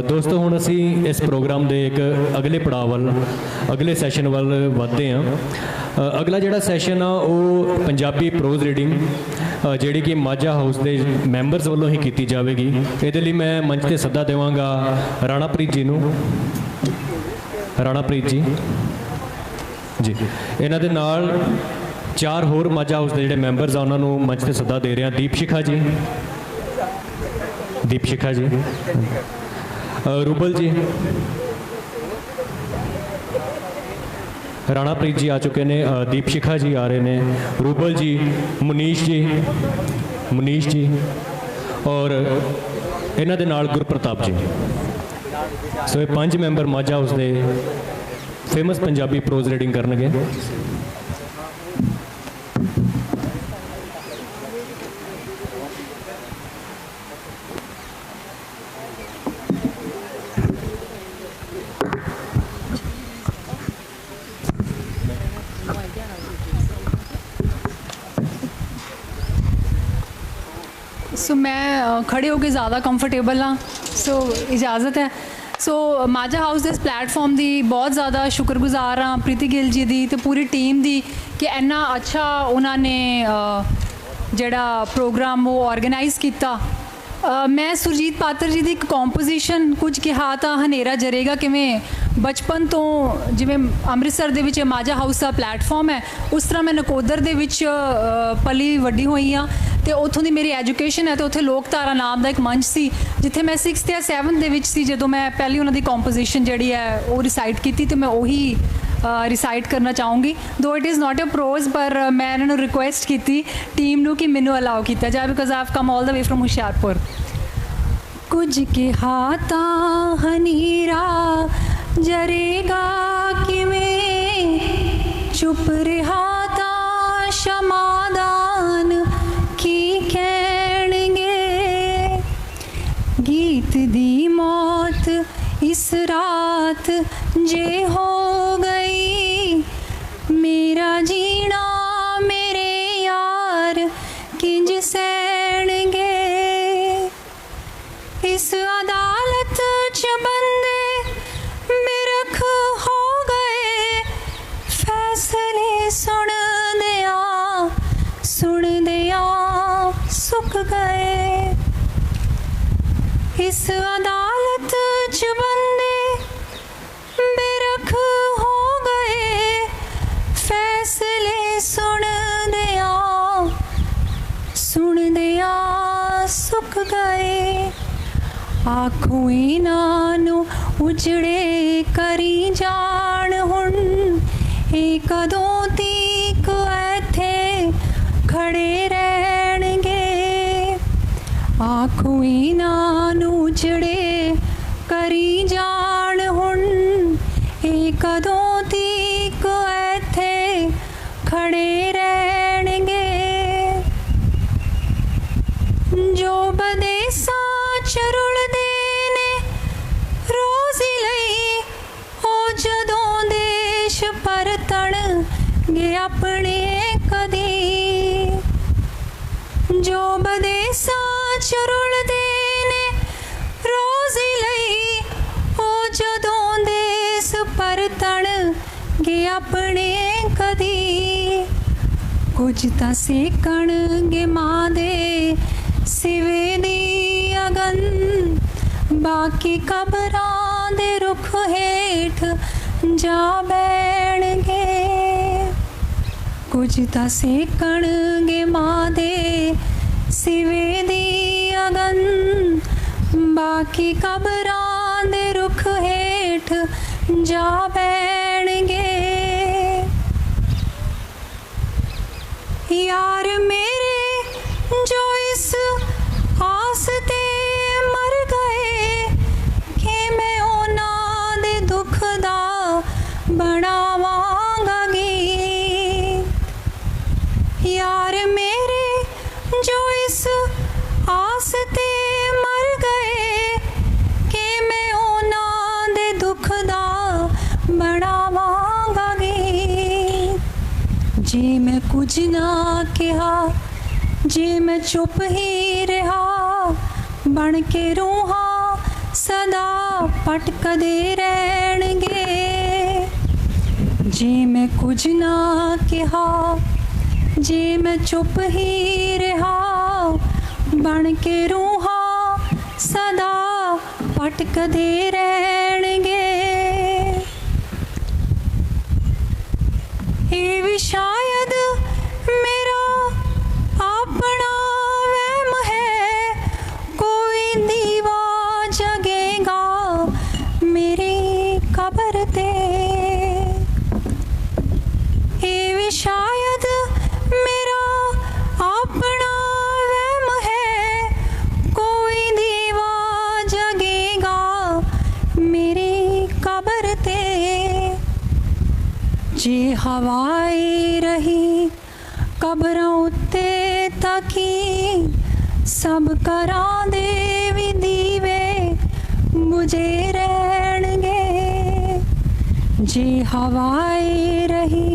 ਦੋਸਤੋ ਹੁਣ ਅਸੀਂ ਇਸ ਪ੍ਰੋਗਰਾਮ ਦੇ ਇੱਕ ਅਗਲੇ ਪੜਾਅ ਵੱਲ ਅਗਲੇ ਸੈਸ਼ਨ ਵੱਲ ਵਧਦੇ ਹਾਂ। ਅਗਲਾ ਜਿਹੜਾ ਸੈਸ਼ਨ ਆ ਉਹ ਪੰਜਾਬੀ ਪ੍ਰੋਜ਼ ਰੀਡਿੰਗ ਜਿਹੜੀ ਕਿ ਮਾਝਾ ਹਾਊਸ ਦੇ ਮੈਂਬਰਸ ਵੱਲੋਂ ਹੀ ਕੀਤੀ ਜਾਵੇਗੀ। ਇਹਦੇ ਲਈ ਮੈਂ ਮੰਚ ਤੇ ਸੱਦਾ ਦੇਵਾਂਗਾ ਰਾਣਾਪ੍ਰੀਤ ਜੀ ਨੂੰ। ਰਾਣਾਪ੍ਰੀਤ ਜੀ ਜੀ ਇਹਨਾਂ ਦੇ ਨਾਲ ਚਾਰ ਹੋਰ ਮਾਝਾ ਹਾਊਸ ਦੇ ਜਿਹੜੇ ਮੈਂਬਰਸ ਆ ਉਹਨਾਂ ਨੂੰ ਮੰਚ ਤੇ ਸੱਦਾ ਦੇ ਰਿਹਾ। ਦੀਪਸ਼ਿਖਾ ਜੀ, ਦੀਪਸ਼ਿਖਾ ਜੀ, रूबल जी, राणाप्रीत जी आ चुके ने, दीपशिखा जी आ रहे हैं, रूबल जी, मुनीश जी और इन्हां दे नाल गुरप्रताप जी। सो ये 5 मैंबर माझा हाउस दे फेमस पंजाबी प्रोज रीडिंग करनगे। सो मैं खड़े होकर ज़्यादा कंफर्टेबल हाँ, सो इजाज़त है। सो माझा हाउस इस प्लेटफॉर्म की बहुत ज़्यादा शुक्रगुजार हाँ प्रीति गिल जी की तो पूरी टीम की कि इन्ना अच्छा उन्होंने जड़ा प्रोग्राम वो ऑर्गेनाइज किया। मैं सुरजीत पात्र जी की एक कॉम्पोजिशन कुछ कहा था हनेरा जरेगा किमें बचपन तो जिमें अमृतसर दे विच माझा हाउस का प्लेटफॉर्म है उस तरह मैं नकोदर दे विच पली वड्डी हुई हाँ तो उत्थों की मेरी एजुकेशन है तो उत्थे लोकधारा नाम का एक मंच सी जिथे मैं 6th या 7th दे विच सी जदों मैं पहली उन्होंने कॉम्पोजिशन जी है वो रिसाइट की तो मैं उही रिसाइट करना चाहूँगी। दो it is not a prose पर मैं इन्होंने रिक्वेस्ट की टीम नू कि मैनू अलाउ किया जाए because I have come all the way from Hoshiarpur. कुछ के हाथा हनीरा जरेगा किवें चुप रहा ता शमादान की कहणगे गीत दी मौत इस रात जे हो गई मेरा जीना मेरे यार किंज सैणगे इस अदालत च बंदे बिरख हो गए फैसले सुन दिया सुख गए इस अदालत च बंदे बेरख हो गए फैसले सुन दिया सुख गए आखों इन्हां उजड़े करी जान हुण ए कदों तीक इत्थे खड़े रहणगे आखों इन्हां उजड़े करी जान हुण ए कदों तीक इत्थे खड़े रहणगे जो बदेसा चरुलदे ने रोज़ी लई ओ जदों देश परतणगे अपने कदी जो बदेसा चरुलदे ने रोज़ी लई ओ जदों देश परतणगे अपने कदी कुछ तां सेकणगे मां दे सिवे दी अगन बाकी कबरां दे रुख हेठ जा बैणगे कुछ तां सेकणगे मां दे सिवे दी अगन बाकी कबरां दे रुख हेठ जा बैणगे यार मेरे जो इस आस ते मर गए कि मैं उन्हां दे दुख दा बनावांगा गीत यार मेरे जो इस आस ते मर गए कि मैं उन्हां दे दुख दा बनावांगा गीत जे मैं कुछ ना कहा जे मैं चुप ही रहा बन के रूहां सदा भटकदे रहणगे। जे मैं कुछ ना कहा, जे मैं चुप ही रहा, बन के रूहा सदा भटकदे रहणगे। ये भी शायद मेरा अपना वहम है, कोई दीवा जगेगा मेरी कब्र ते। ये भी शायद मेरा अपना वहम है, कोई दीवा जगेगा मेरी कब्र ते। जे हवाई रही कब्रां उत्ते तकी, सब घरां दे भी दीवे बुझे रहणगे। जे हवाई रही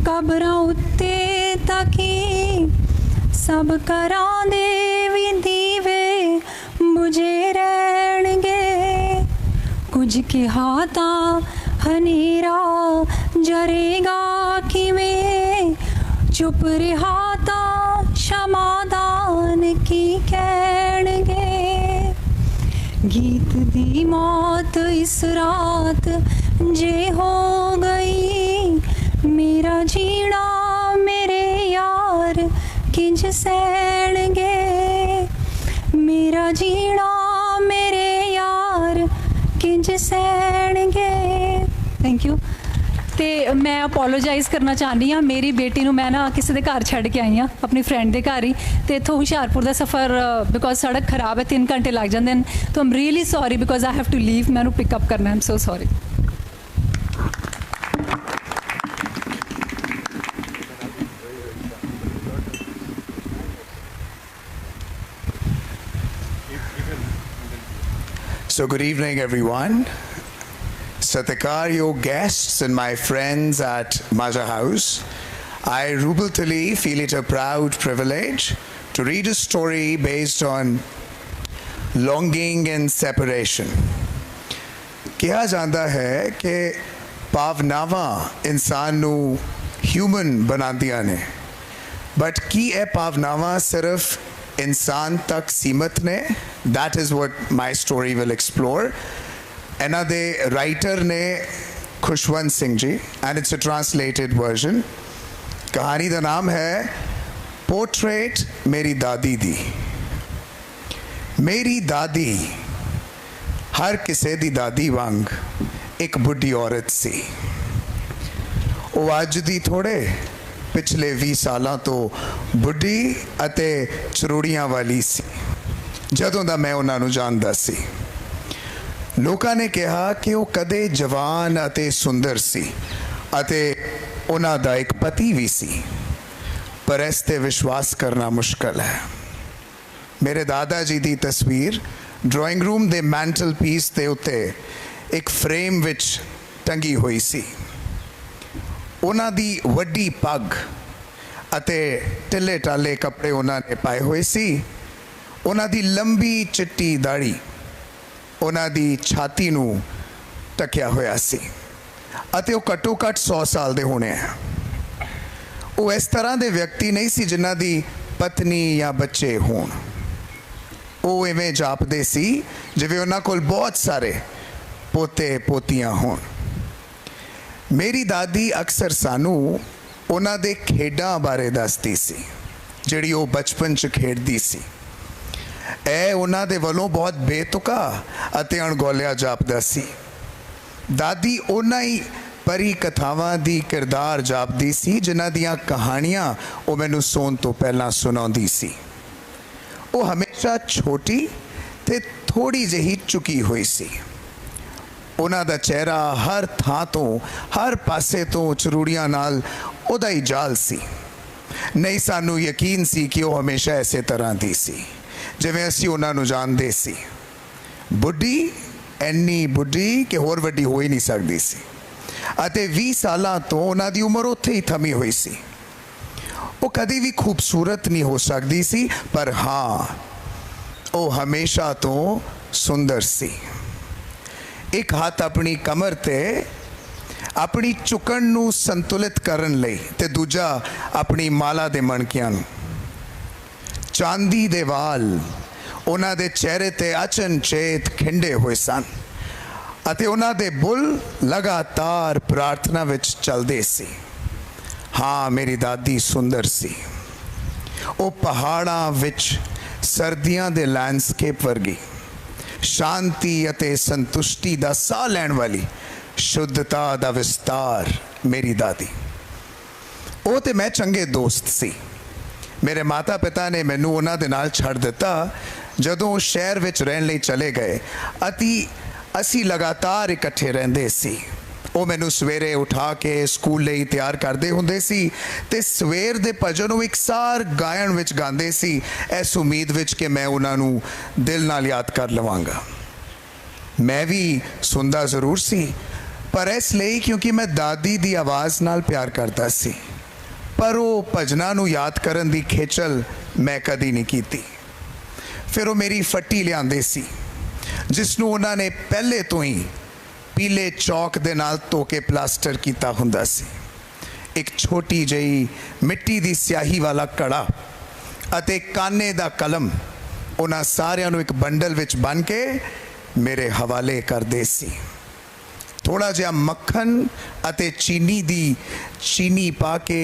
कब्रां उत्ते तकी, सब घरां दे भी दीवे बुझे रहणगे। कुछ कहा तां हनेरा जरेगा किवें, चुप रहा तां क्षमादान की कहणगे। गीत दी मौत इस रात जे हो गई, मेरा जीना मेरे यार किंज सहणगे। मेरा जीना मेरे यार किंज सहणगे। Thank you. तो मैं अपोलोजाइज़ करना चाहनी हाँ, मेरी बेटी नूं मैं ना किसी के घर छड्ड के आई हाँ, अपनी फ्रेंड के घर ही। तो इत्थों हुशियारपुर का सफ़र बिकॉज सड़क खराब है, 3 घंटे लग जाते हैं। तो I am really sorry because I have to leave, मैनू पिकअप करना। I am so sorry. So good evening, everyone. Satikar, guests and my friends at Maja House, I, Rubal Tali, feel it a proud privilege to read a story based on longing and separation. कहा जाता है कि भावनावां इंसान नू human बनादियां ने, but की ਇਹ ਭਾਵਨਾਵਾਂ ਸਿਰਫ इंसान तक सीमित ने? That is what my story will explore. ਇਹਨਾਂ ਦੇ राइटर ने Khushwant Singh ji, and it's a translated version. कहानी का नाम है पोर्ट्रेट मेरी दादी दी। मेरी दादी हर किसी दी दादी वांग एक बुढ़ी औरत सी। वो अज दी थोड़े पिछले 20 सालों तो बुढ़ी अते चरूड़ियां वाली सी जदों दा मैं उन्हां नूं जानदा सी। लोकां ने कहा कि वो कदे जवान अते सुंदर सी अते उन्हां दा एक पति भी सी, पर इस ते विश्वास करना मुश्किल है। मेरे दादा जी दी तस्वीर ड्राइंग रूम दे मैंटल पीस दे उत्ते एक फ्रेम विच टंगी हुई सी। उन्हां दी वड्डी पग अते टिले टाले कपड़े उन्होंने पाए हुए सी। उन्हां दी लंबी चिट्टी दाढ़ी उन्हां दी छाती नू टकिया होया सी अते वो घट्टो घट 100 साल दे होने हैं। वो इस तरह दे व्यक्ति नहीं सी जिन्हां दी पत्नी या बच्चे होण। वो इवें जापदे सी जिवें उन्हां कोल बहुत सारे पोते पोतियां होण। मेरी दादी अक्सर सानू उन्हां दे खेडां बारे दसदी सी जिहड़ी वो बचपन च खेडदी सी। ए उन्हां दे वलों बहुत बेतुका अते अणगौलिया जापदा सी। दादी उन्हां ही परी कथावां दी किरदार जापदी सी जिन्हां दियां कहानियां वो मैनू सोण तो पहलां सुणाउंदी सी। वो हमेशा छोटी ते थोड़ी जही चुकी हुई सी। उन्हां दा चेहरा हर थां तो हर पासे तो चरूड़ियां नाल उहदा ही जाल सी। नहीं सानू यकीन सी कि वो हमेशा इसे तरह दी सी जिवें असीं उन्हां नूं जाणदे सी। बुढ़ी इन्नी बुढ़ी कि होर वड्डी हो ही नहीं सकदी सी अते 20 सालां तो उन्हां दी उम्र उत्थे ही थमी हुई सी। वो कदी भी खूबसूरत नहीं हो सकदी सी, पर हाँ वो हमेशा तो सुंदर सी। एक हाथ अपनी कमर ते अपनी चुकन नू संतुलित करन लई ते दूजा अपनी माला दे मणकियां नू। चांदी दे वाल उन्हां दे चेहरे ते अचनचेत खिंडे हुए सन अते उन्हां दे बुल लगातार प्रार्थना विच चलदे सी। हाँ, मेरी दादी सुंदर सी। वो पहाड़ां विच सर्दियां दे लैंडस्केप वर्गी शांति अते संतुष्टि दा साह लैण वाली शुद्धता दा विस्तार मेरी दादी। वो ते मैं चंगे दोस्त सी। मेरे माता पिता ने मैनू उन्हां दे नाल छड़ दिता जदों शहर विच रहण लई चले गए अति असी लगातार इकट्ठे रहिंदे सी। वो मैनू सवेरे उठा के स्कूल लई तैयार करते हुंदे सी ते सवेर दे भजन नूं इकसार गायन विच गांदे सी, इस उम्मीद विच कि मैं उन्हां नूं दिल नाल याद कर लवांगा। मैं भी सुनदा जरूर सी पर इसलिए क्योंकि मैं दादी दी आवाज़ नाल प्यार करता सी, पर वो भजनां नूं याद करन दी खेचल मैं कदी नहीं कीती। फिर वो मेरी फट्टी लिआंदे सी जिसनूं उन्हां ने पहले तो ही पीले चौक दे नाल धो के प्लास्टर किया हुंदा सी। एक छोटी जही मिट्टी दी स्याही वाला कड़ा अते काने दा कलम उन्हां सारियां नूं एक बंडल विच बन के मेरे हवाले करदे सी। थोड़ा जिहा मक्खन अते चीनी पा के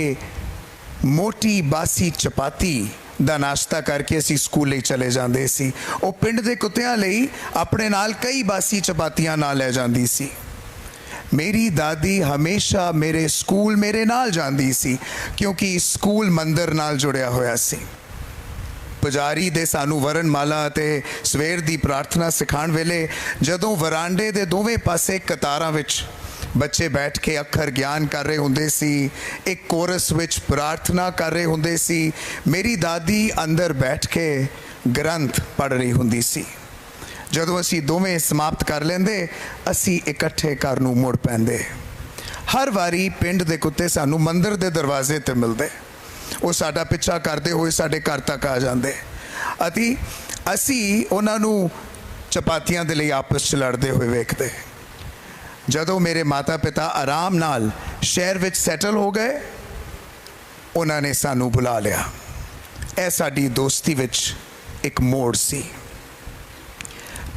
मोटी बासी चपाती दा नाश्ता करके असी स्कूल ले चले जाते सी। वो पिंड दे कुत्तियां लई अपने नाल कई बासी चपातियां ना ले जाती सी। मेरी दादी हमेशा मेरे स्कूल मेरे नाल जाती सी क्योंकि स्कूल मंदिर नाल जुड़िया होया सी। पुजारी दे सानू वरणमाला ते सवेर दी प्रार्थना सिखाण वेले जदों वरांडे दे दोवें पासे कतारां विच बच्चे बैठ के अखर ज्ञान कर रहे होंदे सी, एक कोरस विच प्रार्थना कर रहे होंदे सी, मेरी दादी अंदर बैठ के ग्रंथ पढ़ रही होंदी सी। जदों असी दोवें समाप्त कर लेंदे असी इकट्ठे घर नूं मुड़ पैंदे। हर वारी पिंड दे कुत्ते सानू मंदिर दे दरवाजे ते मिलदे, वो साडा पिछा करते हुए साडे घर तक आ जाते अति असी उन्हां नूं चपातियां दे लई आपस च लड़ते हुए वेखदे। जदों मेरे माता पिता आराम नाल शहर विच सैटल हो गए उन्होंने सानू बुला लिया। यह साडी दोस्ती विच एक मोड़ सी।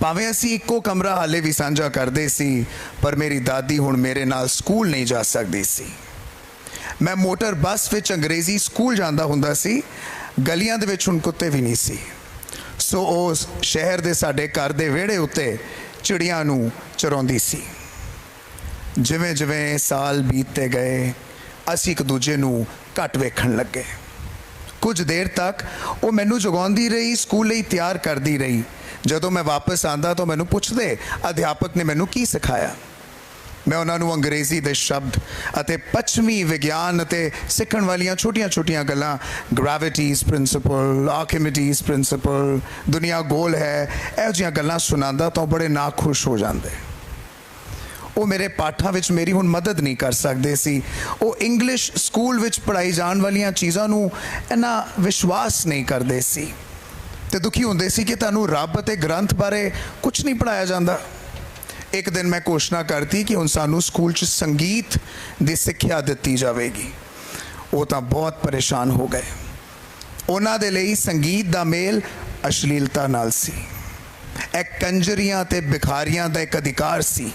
भावें असी इक्को कमरा हाले भी साझा करते सी पर मेरी दादी हुण मेरे नाल स्कूल नहीं जा सकती सी। मैं मोटर बस विच अंग्रेजी स्कूल जांदा हुंदा सी, गलियां दे विच हुण कुत्ते भी नहीं सी। सो उस शहर दे साडे घर दे विहड़े उत्ते चिड़ियां नूं चराउंदी सी। जिवें जिवें साल बीतते गए असी एक दूजे नूं घट वेखण लगे। कुछ देर तक वो मैनू जगाउंदी रही, स्कूल लई तैयार करती रही। जदों मैं वापस आंदा तो मैनू पुछदे अध्यापक ने मैनू की सिखाया। मैं उन्होंने अंग्रेजी दे शब्द अते पश्चिमी विज्ञान अते सीखण वालियां छोटियां छोटियां गल्लां, ग्रैविटीज़ प्रिंसिपल, आर्किमिडीज़ प्रिंसिपल, दुनिया गोल है, इहो जिहियां गल्लां सुनांदा तो बड़े नाखुश हो जाते। वो मेरे पाठां विच मेरी हुण मदद नहीं कर सकते सी। वो इंग्लिश स्कूल विच पढ़ाई जाण वालियां चीज़ां नूं इन्ना विश्वास नहीं करते सी ते दुखी हुंदे सी कि तुहानूं रब ते ग्रंथ बारे कुछ नहीं पढ़ाया जाता। एक दिन मैं घोषणा करती कि हुण सानूं स्कूल च संगीत दी सिक्ख्या दित्ती जावेगी। वो तां बहुत परेशान हो गए। उन्हां दे लई संगीत दा मेल अश्लीलता नाल सी। एक कंजरियां ते भिखारियां दा एक अधिकार सी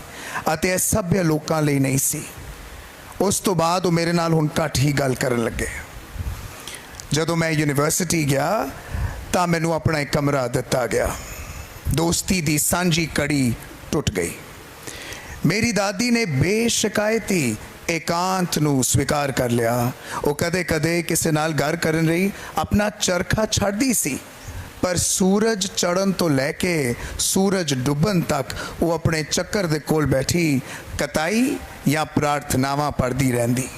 अते सभ्य लोकां लई नहीं सी। उस तो बाद वो मेरे नाल हुण घट ही गल करन लगे। जदों मैं यूनिवर्सिटी गया तां मैनू अपना एक कमरा दिता गया। दोस्ती दी सांझी कड़ी टुट गई। मेरी दादी ने बेशिकायती एकांत नूं स्वीकार कर लिया। वो कदे कदे किसी नाल गल करन रही अपना चरखा छड्डदी सी, पर सूरज चढ़न तो लैके सूरज डुबन तक वो अपने चक्कर दे कोल बैठी कताई या प्रार्थनावां पढ़दी रहंदी।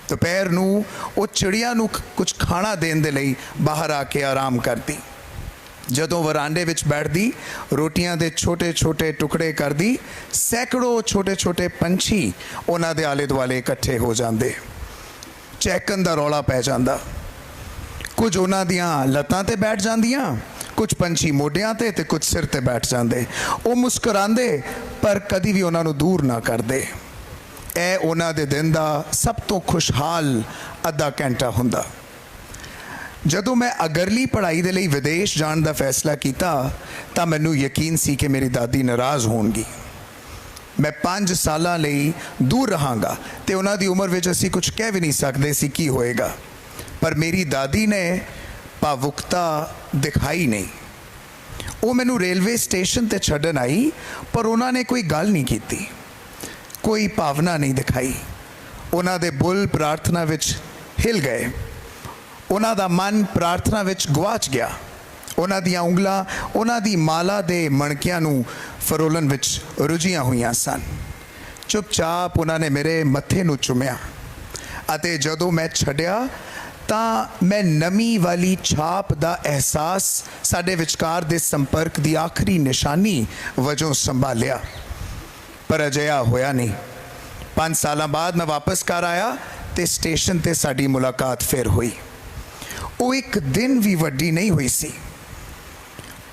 दोपहर नूं वो चिड़िया नूं कुछ खाना देण दे लई बाहर आके आराम करदी। जदों वरांडे विच बैठदी रोटियां दे छोटे छोटे टुकड़े करदी, सैकड़ों छोटे छोटे पंछी उन्हां दे आले दुआले इकट्ठे हो जांदे। चैकन दा रौला पै जांदा। कुछ उन्हां दियां लत्तां ते बैठ जांदियां, कुछ पंछी मोढियां ते ते कुछ सिर ते बैठ जाते। वो मुस्कुराते पर कभी भी उन्होंने दूर ना करते। ਇਹ ਉਹਨਾਂ ਦੇ दिन का सब तो खुशहाल अद्धा घंटा हुंदा। ਜਦੋਂ मैं अगरली पढ़ाई के लिए विदेश जाने का फैसला किया तो मैनू यकीन सी कि मेरी दादी नाराज़ होणगी। मैं 5 सालों ਲਈ दूर रहांगा तो उन्होंने उम्र में असी कुछ कह भी नहीं सकते सी की होएगा, पर मेरी दादी ने भावुकता दिखाई नहीं। वो मैनू रेलवे स्टेशन ते छड्डन आई पर उन्होंने कोई गल नहीं की, कोई भावना नहीं दिखाई। उन्हों दे बुल प्रार्थना विच हिल गए, उन्हों दा मन प्रार्थना विच गवाच गया। उन्हों दियां उंगलां उन्हों दी माला दे मणकियां नूं फरोलन विच रुझियां हुईयां सन। चुपचाप उन्होंने मेरे मत्थे नूं चुमिया अते जदों मैं छड्डिया तां मैं नमी वाली छाप दा एहसास साडे विचकार दे संपर्क दी आखिरी निशानी वजों संभालिया, पर अजिहा होया नहीं। 5 साल बाद मैं वापस घर आया तो स्टेशन ते साडी मुलाकात फिर हुई। वो एक दिन भी वड्डी नहीं हुई सी।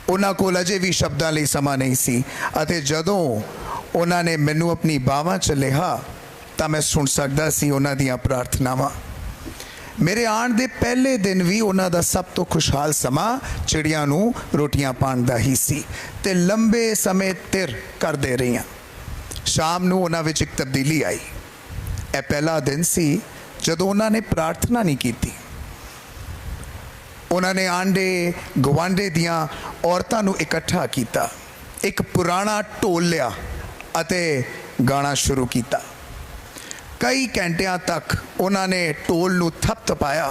उन्हां कोल अजे भी शब्दां लई समा नहीं सी अते जदों उन्होंने मैनू अपनी बाहां च लिहा तां मैं सुन सकदा सी उन्हां दियां प्रार्थनावां। मेरे आण दे पहले दिन भी उन्हां दा सब तो खुशहाल समा चिड़ियां नूं रोटियां पाण दा ही सी ते लंबे समय तिर करदे रहियां। शाम नूं उन्हां विच एक तब्दीली आई। यह पहला दिन सी जदों उन्होंने प्रार्थना नहीं की। उन्होंने आंडे गवांडे दियां औरतां नूं इकट्ठा किया, एक पुराना ढोल लिया अते गाना शुरू किया। कई घंटियां तक उन्होंने ढोल नूं थपथपाया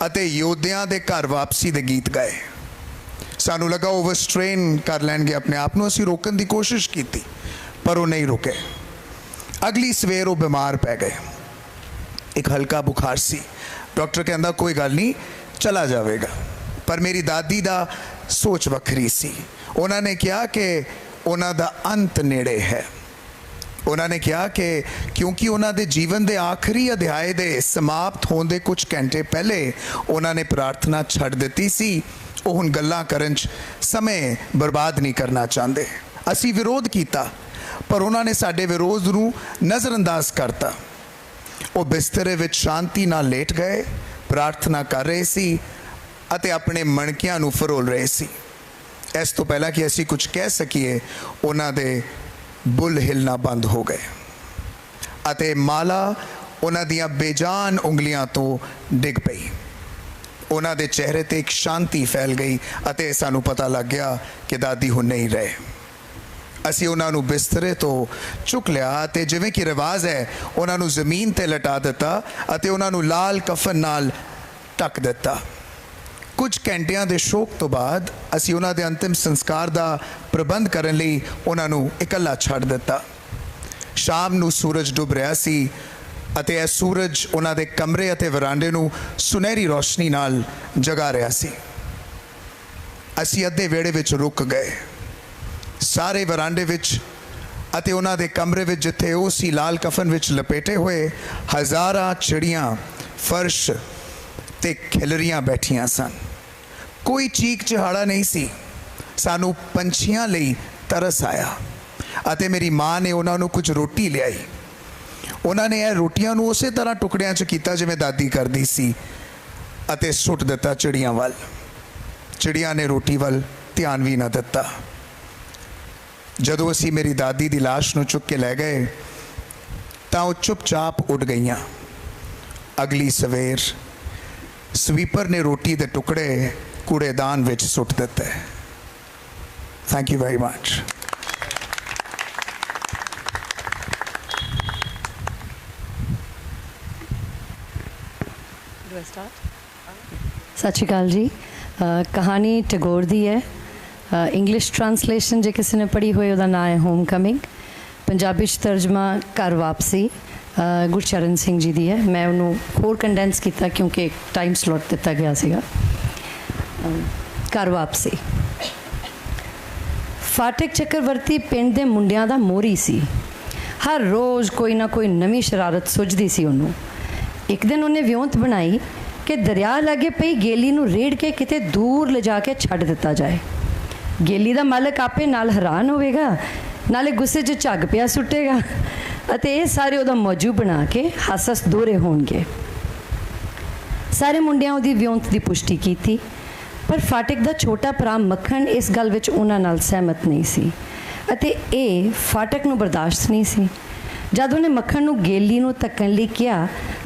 अते योद्धियां दे घर वापसी दे गीत गाए। सानू लगा ओवरस्ट्रेन कर लैणगे अपने आप नूं। असीं रोकण दी कोशिश की पर वो नहीं रुके। अगली सवेर वो बीमार पै गए, एक हल्का बुखार सी। डॉक्टर कहंदा कोई गल नहीं, चला जाएगा। पर मेरी दादी दा सोच वखरी सी। उन्होंने कहा कि उन्हां दा अंत नेड़े है। उन्होंने कहा कि क्योंकि उन्होंने जीवन के आखिरी अध्याय के समाप्त होने कुछ घंटे पहले उन्होंने प्रार्थना छड़ दी सी। वो हुण गल्लां करन च समय बर्बाद नहीं करना चाहते। असी विरोध किया पर उन्होंने साडे विरोध नूं नज़रअंदाज करता। वो बिस्तरे विच शांति नाल लेट गए, प्रार्थना कर रहे सी अते अपने मणकियां नूं फरोल रहे सी। इस तो पहला कि असी कुछ कह सकीए उन्हां दे बुल हिलना बंद हो गए अते माला उन्हां दियां बेजान उंगलियां तो डिग पई। उन्हां दे चेहरे ते एक शांति फैल गई अते सानू पता लग गया कि दादी हुण नहीं रहे। असी उन्होंने बिस्तरे तो चुक लिया ते जिवें कि रिवाज है उन्होंने जमीन ते लटा दिता अते उन्होंने लाल कफन नाल ढक दिता। कुछ घंटियां दे शोक तो बाद असी उन्हां दे अंतिम संस्कार का प्रबंध करने लई उन्होंने इकल्ला छड़ दिता। शाम नूं सूरज डुब रहा सी अते यह सूरज उन्हां दे कमरे अते वरांडे नूं सुनहरी रोशनी नाल जगा रहा सी। असी अद्धे वेड़े विच रुक गए। सारे वरांडे विच अते उन्हां दे कमरे विच जिथे वो सी लाल कफन विच लपेटे हुए हज़ारां चिड़ियां फर्श ते खिलरियां बैठियां सन। कोई चीक चिहाड़ा नहीं सी। सानू पंछियां लई तरस आया अते मेरी माँ ने उन्होंने कुछ रोटी लियाई। उन्होंने यह रोटियां नूं उसे तरह टुकड़ियां च कीता जिवें दादी करदी सी अते सुट दिता चिड़ियां वल। चिड़ियां ने रोटी वल ध्यान भी ना दिता। जदों असी मेरी दादी की लाश नूं चुक के लै गए तां वो चुपचाप उड़ गईयां। अगली सवेर स्वीपर ने रोटी के टुकड़े कूड़ेदान विच सुट दिते। Thank you very much. सत श्री अकाल जी। कहानी टैगोर दी है। इंग्लिश ट्रांसलेशन जो किसी ने पढ़ी हुई उसका नाम है होम कमिंग। पंजाबी तर्जमा घर वापसी गुरचरण सिंह जी दी है। मैं उन्होंने होर कंडेंस किया क्योंकि एक टाइम स्लॉट दिता गया सीगा। घर वापसी। फाटक चक्रवर्ती पिंड दे मुंडियां दा मोरी सी। हर रोज़ कोई ना कोई नवी शरारत सुझदी सी उन्होंने। एक दिन उन्हें विਉਂਤ बनाई कि दरिया लागे पई गेली नूं रेड़ के किते दूर लिजा के छड्ड दिता जाए। गेली दा मालक आपे नाल हैरान होवेगा, नाले गुस्से 'च झग पिया सुट्टेगा अते ये सारे उहदा मौजू बना के हस दोहरे होणगे। सारे मुंडियां उहदी विਉਂਤ ਦੀ पुष्टि की, पर फाटक दा छोटा भरा मक्खन इस गल विच उहनां नाल सहमत नहीं सी अते ये फाटक नूं बर्दाश्त नहीं सी। जद उहने मक्खन नूं गेली नूं तक्कण लई किहा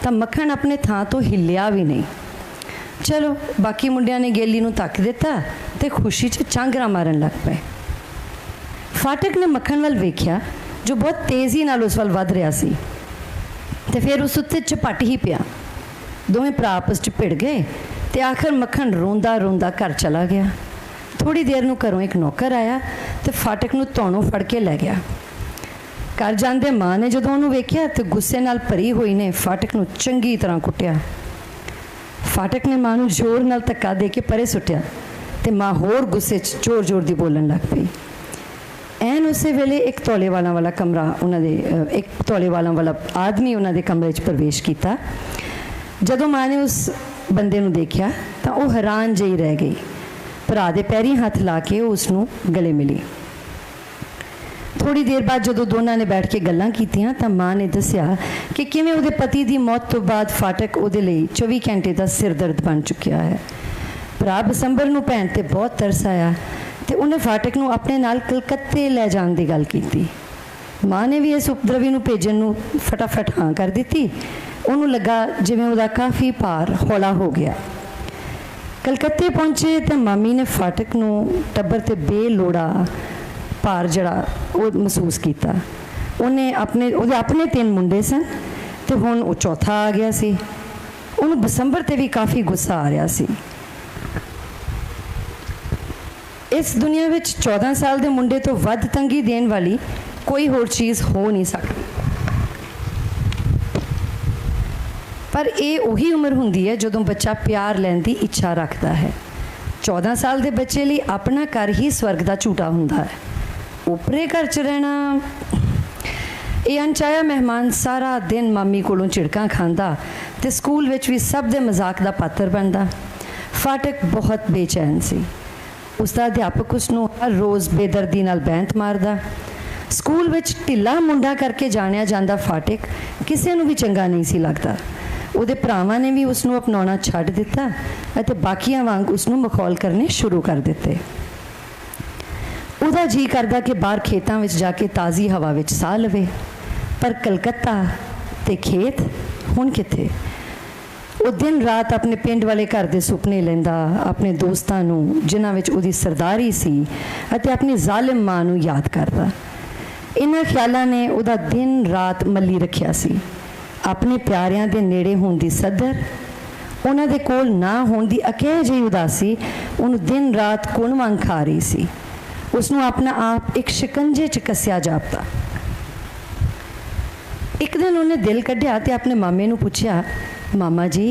तां मक्खन अपने थां तो हिलिया भी नहीं। चलो बाकी मुंडियां ने गेली नूं तक दिता ते खुशी च झांगरा मारन लग पे। फाटक ने मक्खन वाल वेख्या जो बहुत तेज़ी नाल उस वाल वध रहा सी ते फिर उस उत्ते झपट ही पिया। दोवें भरा आपस च भिड़ गए ते आखिर मक्खन रोंदा रोंदा घर चला गया। थोड़ी देर नूं घरों एक नौकर आया ते फाटक नूं धौणों फड़ के लै गया। घर जांदे माँ ने जदों उहनूं वेख्या ते गुस्से नाल भरी होई ने फाटक नूं चंगी तरह कुੱਟਿਆ। फाटक ने माँ नूं जोर नाल धक्का दे के परे सुੱਟਿਆ ते माँ होर गुस्से च जोर जोर दी बोलन लग पई। ਐਨ ਉਸੇ ਵੇਲੇ एक तौले वाला कमरा उन्होंने एक तौले वाला आदमी उन्होंने कमरे च प्रवेश किया। जदों माँ ने उस बंदे नूं देखा तो वह हैरान जही रह गई। भरा दे पैरीं हथ ला के उसनूं गले मिली। थोड़ी देर बाद जदों दोनों ने बैठ के गल्लां कीतियां तां माँ ने दस्सिया कि किवें उहदे पति की मौत तो बाद फाटक उहदे लई 24 घंटे का सिर दर्द बन चुकिया है। भरा बसंबर नूं भैण ते बहुत तरस आया तो उन्हें फाटक नूं अपने नाल कलकत्ते लै जाण दी गल कीती। माँ ने भी इस उपद्रवी नूं भेजण नूं फटाफट हाँ कर दी। उन्होंने लगा जिवें उहदा काफ़ी भार हौला हो गया। कलकत्ते पहुँचे तो मामी ने फाटक नूं टब्बर ते बेलोड़ा भार जड़ा वो महसूस किया। उन्हें अपने 3 मुंडे सन तो हुण वो चौथा आ गया सी। उन्होंने बसंबर ते भी काफ़ी गुस्सा आ रहा सी। इस दुनिया में 14 साल के मुंडे तो वध तंगी देने वाली कोई होर चीज़ हो नहीं सकती। पर यह उही उम्र हुंदी है जदों बच्चा प्यार लैण दी इच्छा रखता है। 14 साल के बच्चे लिए अपना घर ही स्वर्ग का झूठा हुंदा है। उपरे घर च रहना ये अनचाया मेहमान सारा दिन मामी कोलों झिड़कां खांदा ते स्कूल विच भी सब दे मजाक का पात्र बनता। फाटक बहुत बेचैन सी। उसका अध्यापक उसनूं हर रोज़ बेदर्दी नाल बैंत मारदा। स्कूल विच ढिला मुंडा करके जानिया जांदा फाटक किसी नूं भी चंगा नहीं सी लगता। उहदे भरावां ने भी उसनूं अपनाउणा छड्ड दिता अते बाकियां वांग उसनूं मखौल करने शुरू कर दिते। उहदा जी करदा कि बाहर खेतां विच जाके ताज़ी हवा विच साह लवे, पर कलकत्ता ते खेत हुण कित्थे। वो दिन रात अपने पिंड वाले घर के सुपने लैंदा, अपने दोस्तां नूं जिन्हां विच उहदी सरदारी सी अते अपनी जालिम मां नूं याद करदा। इन्हां ख्यालां ने उहदा दिन रात मल्ली रखिया सी। अपने प्यारियां दे नेड़े होण दी सदर, उन्हां दे कोल ना होण दी अकेह जिही उदासी उहनूं दिन रात कुण वांग खा रही सी। उसनूं अपना आप एक शिकंजे च कस्या जापदा। एक दिन उन्हें दिल कढ़िया ते अपने मामे नूं पुछया, मामा जी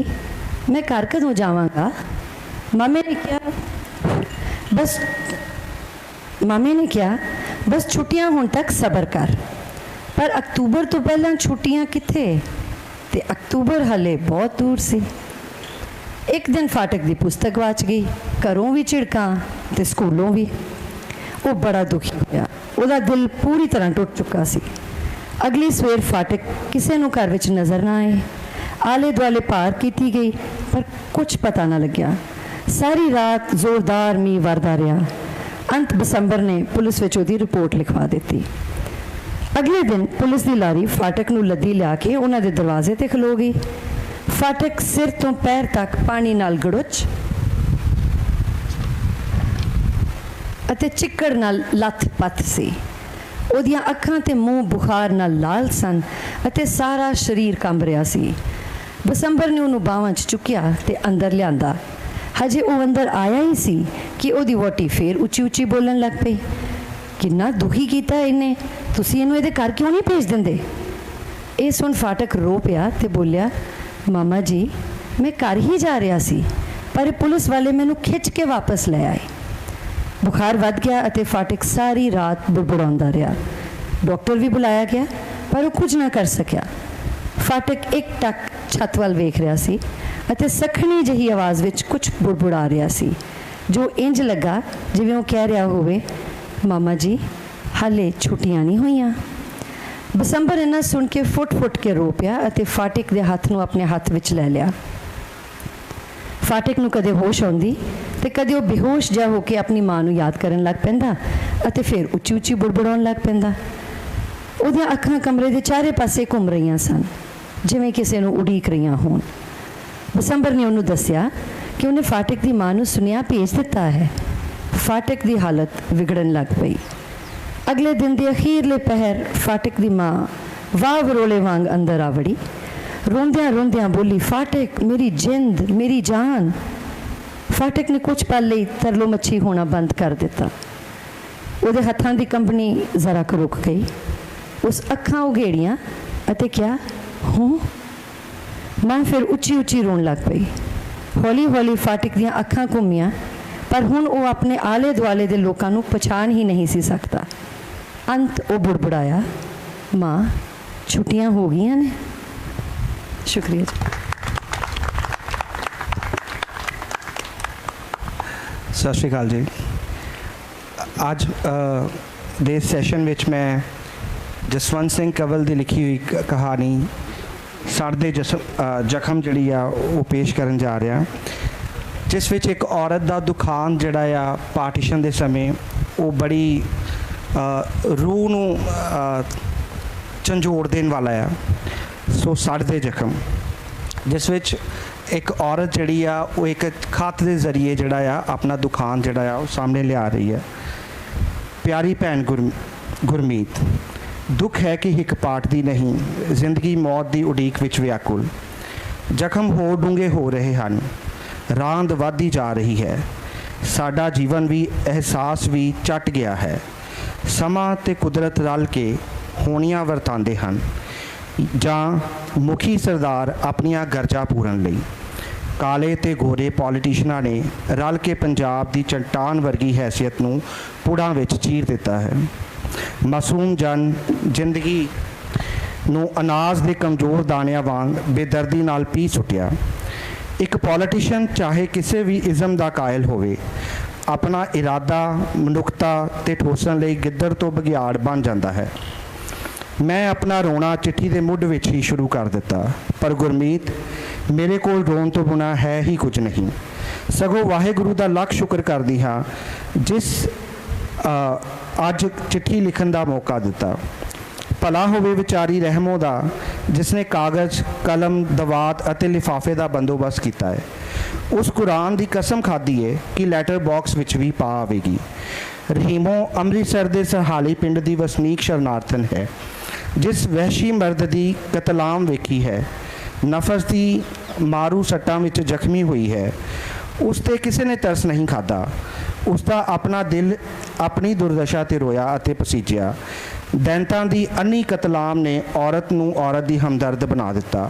मैं घर कदों जावांगा? मामे ने कहा बस छुट्टियां होने तक सबर कर। पर अक्तूबर तो पहला छुट्टियां कित्थे ते अक्तूबर हाले बहुत दूर सी। एक दिन फाटक की पुस्तक गवाच गई, घरों भी झिड़कां ते स्कूलों भी। वो बड़ा दुखी होया, उहदा दिल पूरी तरह टुट चुका सी। अगली सवेर फाटक किसी नूं घर विच नज़र ना आए। आले दुआले पार की गई पर कुछ पता ना लग्या। सारी रात जोरदार मींह वरदा रहा। अंत बसंबर ने पुलिस विच उहदी रिपोर्ट लिखवा दी। अगले दिन पुलिस की लारी फाटक नूं लद्दी लिया के उन्हां दे दरवाजे ते खलो गई। फाटक सिर तो पैर तक पानी नाल गड़ुच अते चिक्कड़ नाल लथ पथ सी। उहदियां अखां ते मूँह बुखार नाल लाल सन अते सारा शरीर कंब रहा सी। बसंबर ने उन्होंने बावां च चुकिया ते अंदर लियांदा। हजे वो अंदर आया ही सी कि उहदी वोटी फिर उची उची बोलन लग पई, किन्ना दुखी कीता इन्हें, तुसीं इहनूं इहदे घर क्यों नहीं भेज दिंदे? ये सुन फाटक रो पिया ते बोलिया, मामा जी मैं घर ही जा रहा सी पर पुलिस वाले मैनूं खिंच के वापस ले आए। बुखार वध गया अते फाटक सारी रात बुड़बुड़ाउंदा रहा। डॉक्टर भी बुलाया गया पर वो कुछ ना कर सकिया। फाटक एक टक ਛੱਤ ਵੱਲ ਵੇਖ ਰਿਹਾ ਸੀ ਅਤੇ ਸਖਣੀ ਜਿਹੀ ਆਵਾਜ਼ ਵਿੱਚ ਕੁਝ ਬੁੜਬੁੜਾ ਰਿਹਾ ਸੀ ਜੋ ਇੰਜ ਲੱਗਾ ਜਿਵੇਂ ਉਹ ਕਹਿ ਰਿਹਾ ਹੋਵੇ, ਮਾਮਾ ਜੀ ਹਾਲੇ ਛੁੱਟੀਆਂ ਨਹੀਂ ਹੋਈਆਂ। ਬਸੰਬਰ ਇਹਨਾਂ ਸੁਣ ਕੇ ਫੁੱਟ ਕੇ ਰੋ ਪਿਆ ਅਤੇ ਫਾਟਕ ਦੇ ਹੱਥ ਨੂੰ ਆਪਣੇ ਹੱਥ ਵਿੱਚ ਲੈ ਲਿਆ। ਫਾਟਕ ਨੂੰ ਕਦੇ ਹੋਸ਼ ਆਉਂਦੀ ਤੇ ਕਦੇ ਉਹ ਬੇਹੋਸ਼ ਜਿਹਾ ਹੋ ਕੇ ਆਪਣੀ ਮਾਂ ਨੂੰ ਯਾਦ ਕਰਨ ਲੱਗ ਪੈਂਦਾ ਅਤੇ ਫਿਰ ਉੱਚੀ ਉੱਚੀ ਬੁੜਬੁੜਾਉਣ ਲੱਗ ਪੈਂਦਾ। ਉਹਦੀਆਂ ਅੱਖਾਂ ਕਮਰੇ ਦੇ ਚਾਰੇ ਪਾਸੇ ਘੁੰਮ ਰਹੀਆਂ ਸਨ ਜਿਵੇਂ ਕਿਸੇ ਨੂੰ ਉਡੀਕ ਰਹੀਆਂ ਹੋਣ। ਬਸੰਬਰ ਨੇ ਉਹਨੂੰ ਦੱਸਿਆ ਕਿ ਉਹਨੇ ਫਾਟਕ ਦੀ ਮਾਂ ਨੂੰ ਸੁਨੇਹਾ ਭੇਜ ਦਿੱਤਾ ਹੈ। ਫਾਟਕ ਦੀ ਹਾਲਤ ਵਿਗੜਨ ਲੱਗ ਪਈ। ਅਗਲੇ ਦਿਨ ਦੇ ਅਖੀਰਲੇ ਪਹਿਰ ਫਾਟਕ ਦੀ ਮਾਂ ਵਾਹ ਵਰੋਲੇ ਵਾਂਗ ਅੰਦਰ ਆ ਵੜੀ। ਰੋਂਦਿਆਂ ਰੋਂਦਿਆਂ ਬੋਲੀ, ਫਾਟਕ ਮੇਰੀ ਜਿੰਦ, ਮੇਰੀ ਜਾਨ। ਫਾਟਕ ਨੇ ਕੁਝ ਪਲ ਲਈ ਤਰਲੋ ਮੱਛੀ ਹੋਣਾ ਬੰਦ ਕਰ ਦਿੱਤਾ। ਉਹਦੇ ਹੱਥਾਂ ਦੀ ਕੰਬਣੀ ਜ਼ਰਾ ਕੁ ਰੁਕ ਗਈ। ਉਸ ਅੱਖਾਂ ਉਘੇੜੀਆਂ ਅਤੇ ਕਿਹਾ, ਹੂੰ। ਮਾਂ ਫਿਰ ਉੱਚੀ ਉੱਚੀ ਰੋਣ ਲੱਗ ਪਈ। ਹੌਲੀ ਹੌਲੀ ਫਾਟਕ ਦੀਆਂ ਅੱਖਾਂ ਘੁੰਮੀਆਂ ਪਰ ਹੁਣ ਉਹ ਆਪਣੇ ਆਲੇ ਦੁਆਲੇ ਦੇ ਲੋਕਾਂ ਨੂੰ ਪਛਾਣ ਹੀ ਨਹੀਂ ਸੀ ਸਕਦਾ। ਅੰਤ ਉਹ ਬੁੜਬੁੜਾਇਆ, ਮਾਂ ਛੁੱਟੀਆਂ ਹੋ ਗਈਆਂ ਨੇ। ਸ਼ੁਕਰੀਆ ਜੀ। ਸਤਿ ਸ਼੍ਰੀ ਅਕਾਲ ਜੀ। ਅੱਜ ਦੇ ਸੈਸ਼ਨ ਵਿੱਚ ਮੈਂ ਜਸਵੰਤ ਸਿੰਘ ਕੰਵਲ ਦੀ ਲਿਖੀ ਹੋਈ ਕਹਾਣੀ ਸੜਦੇ ਜ਼ਖਮ ਜਿਹੜੀ ਆ ਉਹ ਪੇਸ਼ ਕਰਨ ਜਾ ਰਿਹਾ, ਜਿਸ ਵਿੱਚ ਇੱਕ ਔਰਤ ਦਾ ਦੁਖਾਂਤ ਜਿਹੜਾ ਆ ਪਾਰਟੀਸ਼ਨ ਦੇ ਸਮੇਂ ਉਹ ਬੜੀ ਰੂਹ ਨੂੰ ਝੰਜੋੜ ਦੇਣ ਵਾਲਾ ਆ। ਸੋ ਸੜਦੇ ਜ਼ਖਮ, ਜਿਸ ਵਿੱਚ ਇੱਕ ਔਰਤ ਜਿਹੜੀ ਆ ਉਹ ਇੱਕ ਖੱਤ ਦੇ ਜ਼ਰੀਏ ਜਿਹੜਾ ਆ ਆਪਣਾ ਦੁਖਾਂਤ ਜਿਹੜਾ ਆ ਉਹ ਸਾਹਮਣੇ ਲਿਆ ਰਹੀ ਹੈ। ਪਿਆਰੀ ਭੈਣ ਗੁਰਮੀਤ, ਦੁੱਖ ਹੈ ਕਿ ਹਿੱਕ ਪਾਟਦੀ ਨਹੀਂ, ਜ਼ਿੰਦਗੀ ਮੌਤ ਦੀ ਉਡੀਕ ਵਿੱਚ ਵਿਆਕੁਲ। ਜ਼ਖਮ ਹੋਰ ਡੂੰਘੇ ਹੋ ਰਹੇ ਹਨ, ਰਾਂਦ ਵੱਧਦੀ ਜਾ ਰਹੀ ਹੈ। ਸਾਡਾ ਜੀਵਨ ਵੀ ਅਹਿਸਾਸ ਵੀ ਚੱਟ ਗਿਆ ਹੈ। ਸਮਾਂ ਤੇ ਕੁਦਰਤ ਰਲ ਕੇ ਹੋਣੀਆਂ ਵਰਤਾਉਂਦੇ ਹਨ ਜਾਂ ਮੁਖੀ ਸਰਦਾਰ ਆਪਣੀਆਂ ਗਰਜਾਂ ਪੂਰਨ ਲਈ। ਕਾਲੇ ਤੇ ਗੋਰੇ ਪੋਲੀਟੀਸ਼ੀਅਨਾਂ ਨੇ ਰਲ ਕੇ ਪੰਜਾਬ ਦੀ ਚਟਾਨ ਵਰਗੀ ਹੈਸੀਅਤ ਨੂੰ ਪੁੜਾਂ ਵਿੱਚ ਚੀਰ ਦਿੱਤਾ ਹੈ। ਮਾਸੂਮ ਜ਼ਿੰਦਗੀ ਨੂੰ ਅਨਾਜ ਦੇ ਕਮਜ਼ੋਰ ਦਾਣਿਆਂ ਵਾਂਗ ਬੇਦਰਦੀ ਨਾਲ ਪੀ ਸੁੱਟਿਆ। ਇੱਕ ਪੋਲੀਟੀਸ਼ੀਅਨ ਚਾਹੇ ਕਿਸੇ ਵੀ ਇਜ਼ਮ ਦਾ ਕਾਇਲ ਹੋਵੇ, ਆਪਣਾ ਇਰਾਦਾ ਮਨੁੱਖਤਾ ਤੇ ਠੋਸਣ ਲਈ ਗਿੱਦੜ ਤੋਂ ਬਘਿਆੜ ਬਣ ਜਾਂਦਾ ਹੈ। ਮੈਂ ਆਪਣਾ ਰੋਣਾ ਚਿੱਠੀ ਦੇ ਮੁੱਢ ਵਿੱਚ ਹੀ ਸ਼ੁਰੂ ਕਰ ਦਿੱਤਾ, ਪਰ ਗੁਰਮੀਤ ਮੇਰੇ ਕੋਲ ਰੋਣ ਤੋਂ ਬਿਨਾਂ ਹੈ ਹੀ ਕੁਝ ਨਹੀਂ। ਸਗੋਂ ਵਾਹਿਗੁਰੂ ਦਾ ਲੱਖ ਸ਼ੁਕਰ ਕਰਦੀ ਹਾਂ ਜਿਸ ਅੱਜ ਚਿੱਠੀ ਲਿਖਣ ਦਾ ਮੌਕਾ ਦਿੱਤਾ। ਭਲਾ ਹੋਵੇ ਵਿਚਾਰੀ ਰਹਿਮੋ ਦਾ, ਜਿਸ ਨੇ ਕਾਗਜ਼, ਕਲਮ, ਦਵਾਤ ਅਤੇ ਲਿਫਾਫੇ ਦਾ ਬੰਦੋਬਸਤ ਕੀਤਾ ਹੈ। ਉਸ ਕੁਰਾਨ ਦੀ ਕਸਮ ਖਾਧੀ ਹੈ ਕਿ ਲੈਟਰ ਬਾਕਸ ਵਿੱਚ ਵੀ ਪਾ ਆਵੇਗੀ। ਰਹੀਮੋ ਅੰਮ੍ਰਿਤਸਰ ਦੇ ਸਰਹਾਲੀ ਪਿੰਡ ਦੀ ਵਸਨੀਕ ਸ਼ਰਨਾਰਥਣ ਹੈ, ਜਿਸ ਵਹਿਸ਼ੀ ਮਰਦ ਦੀ ਕਤਲਾਮ ਵੇਖੀ ਹੈ, ਨਫਸ ਦੀ ਮਾਰੂ ਸੱਟਾਂ ਵਿੱਚ ਜ਼ਖਮੀ ਹੋਈ ਹੈ। ਉਸ 'ਤੇ ਕਿਸੇ ਨੇ ਤਰਸ ਨਹੀਂ ਖਾਧਾ। ਉਸ ਦਾ ਆਪਣਾ ਦਿਲ ਆਪਣੀ ਦੁਰਦਸ਼ਾ 'ਤੇ ਰੋਇਆ ਅਤੇ ਪਸੀਜਿਆ। ਦੈਂਤਾਂ ਦੀ ਅੰਨੀ ਕਤਲਾਮ ਨੇ ਔਰਤ ਨੂੰ ਔਰਤ ਦੀ ਹਮਦਰਦ ਬਣਾ ਦਿੱਤਾ।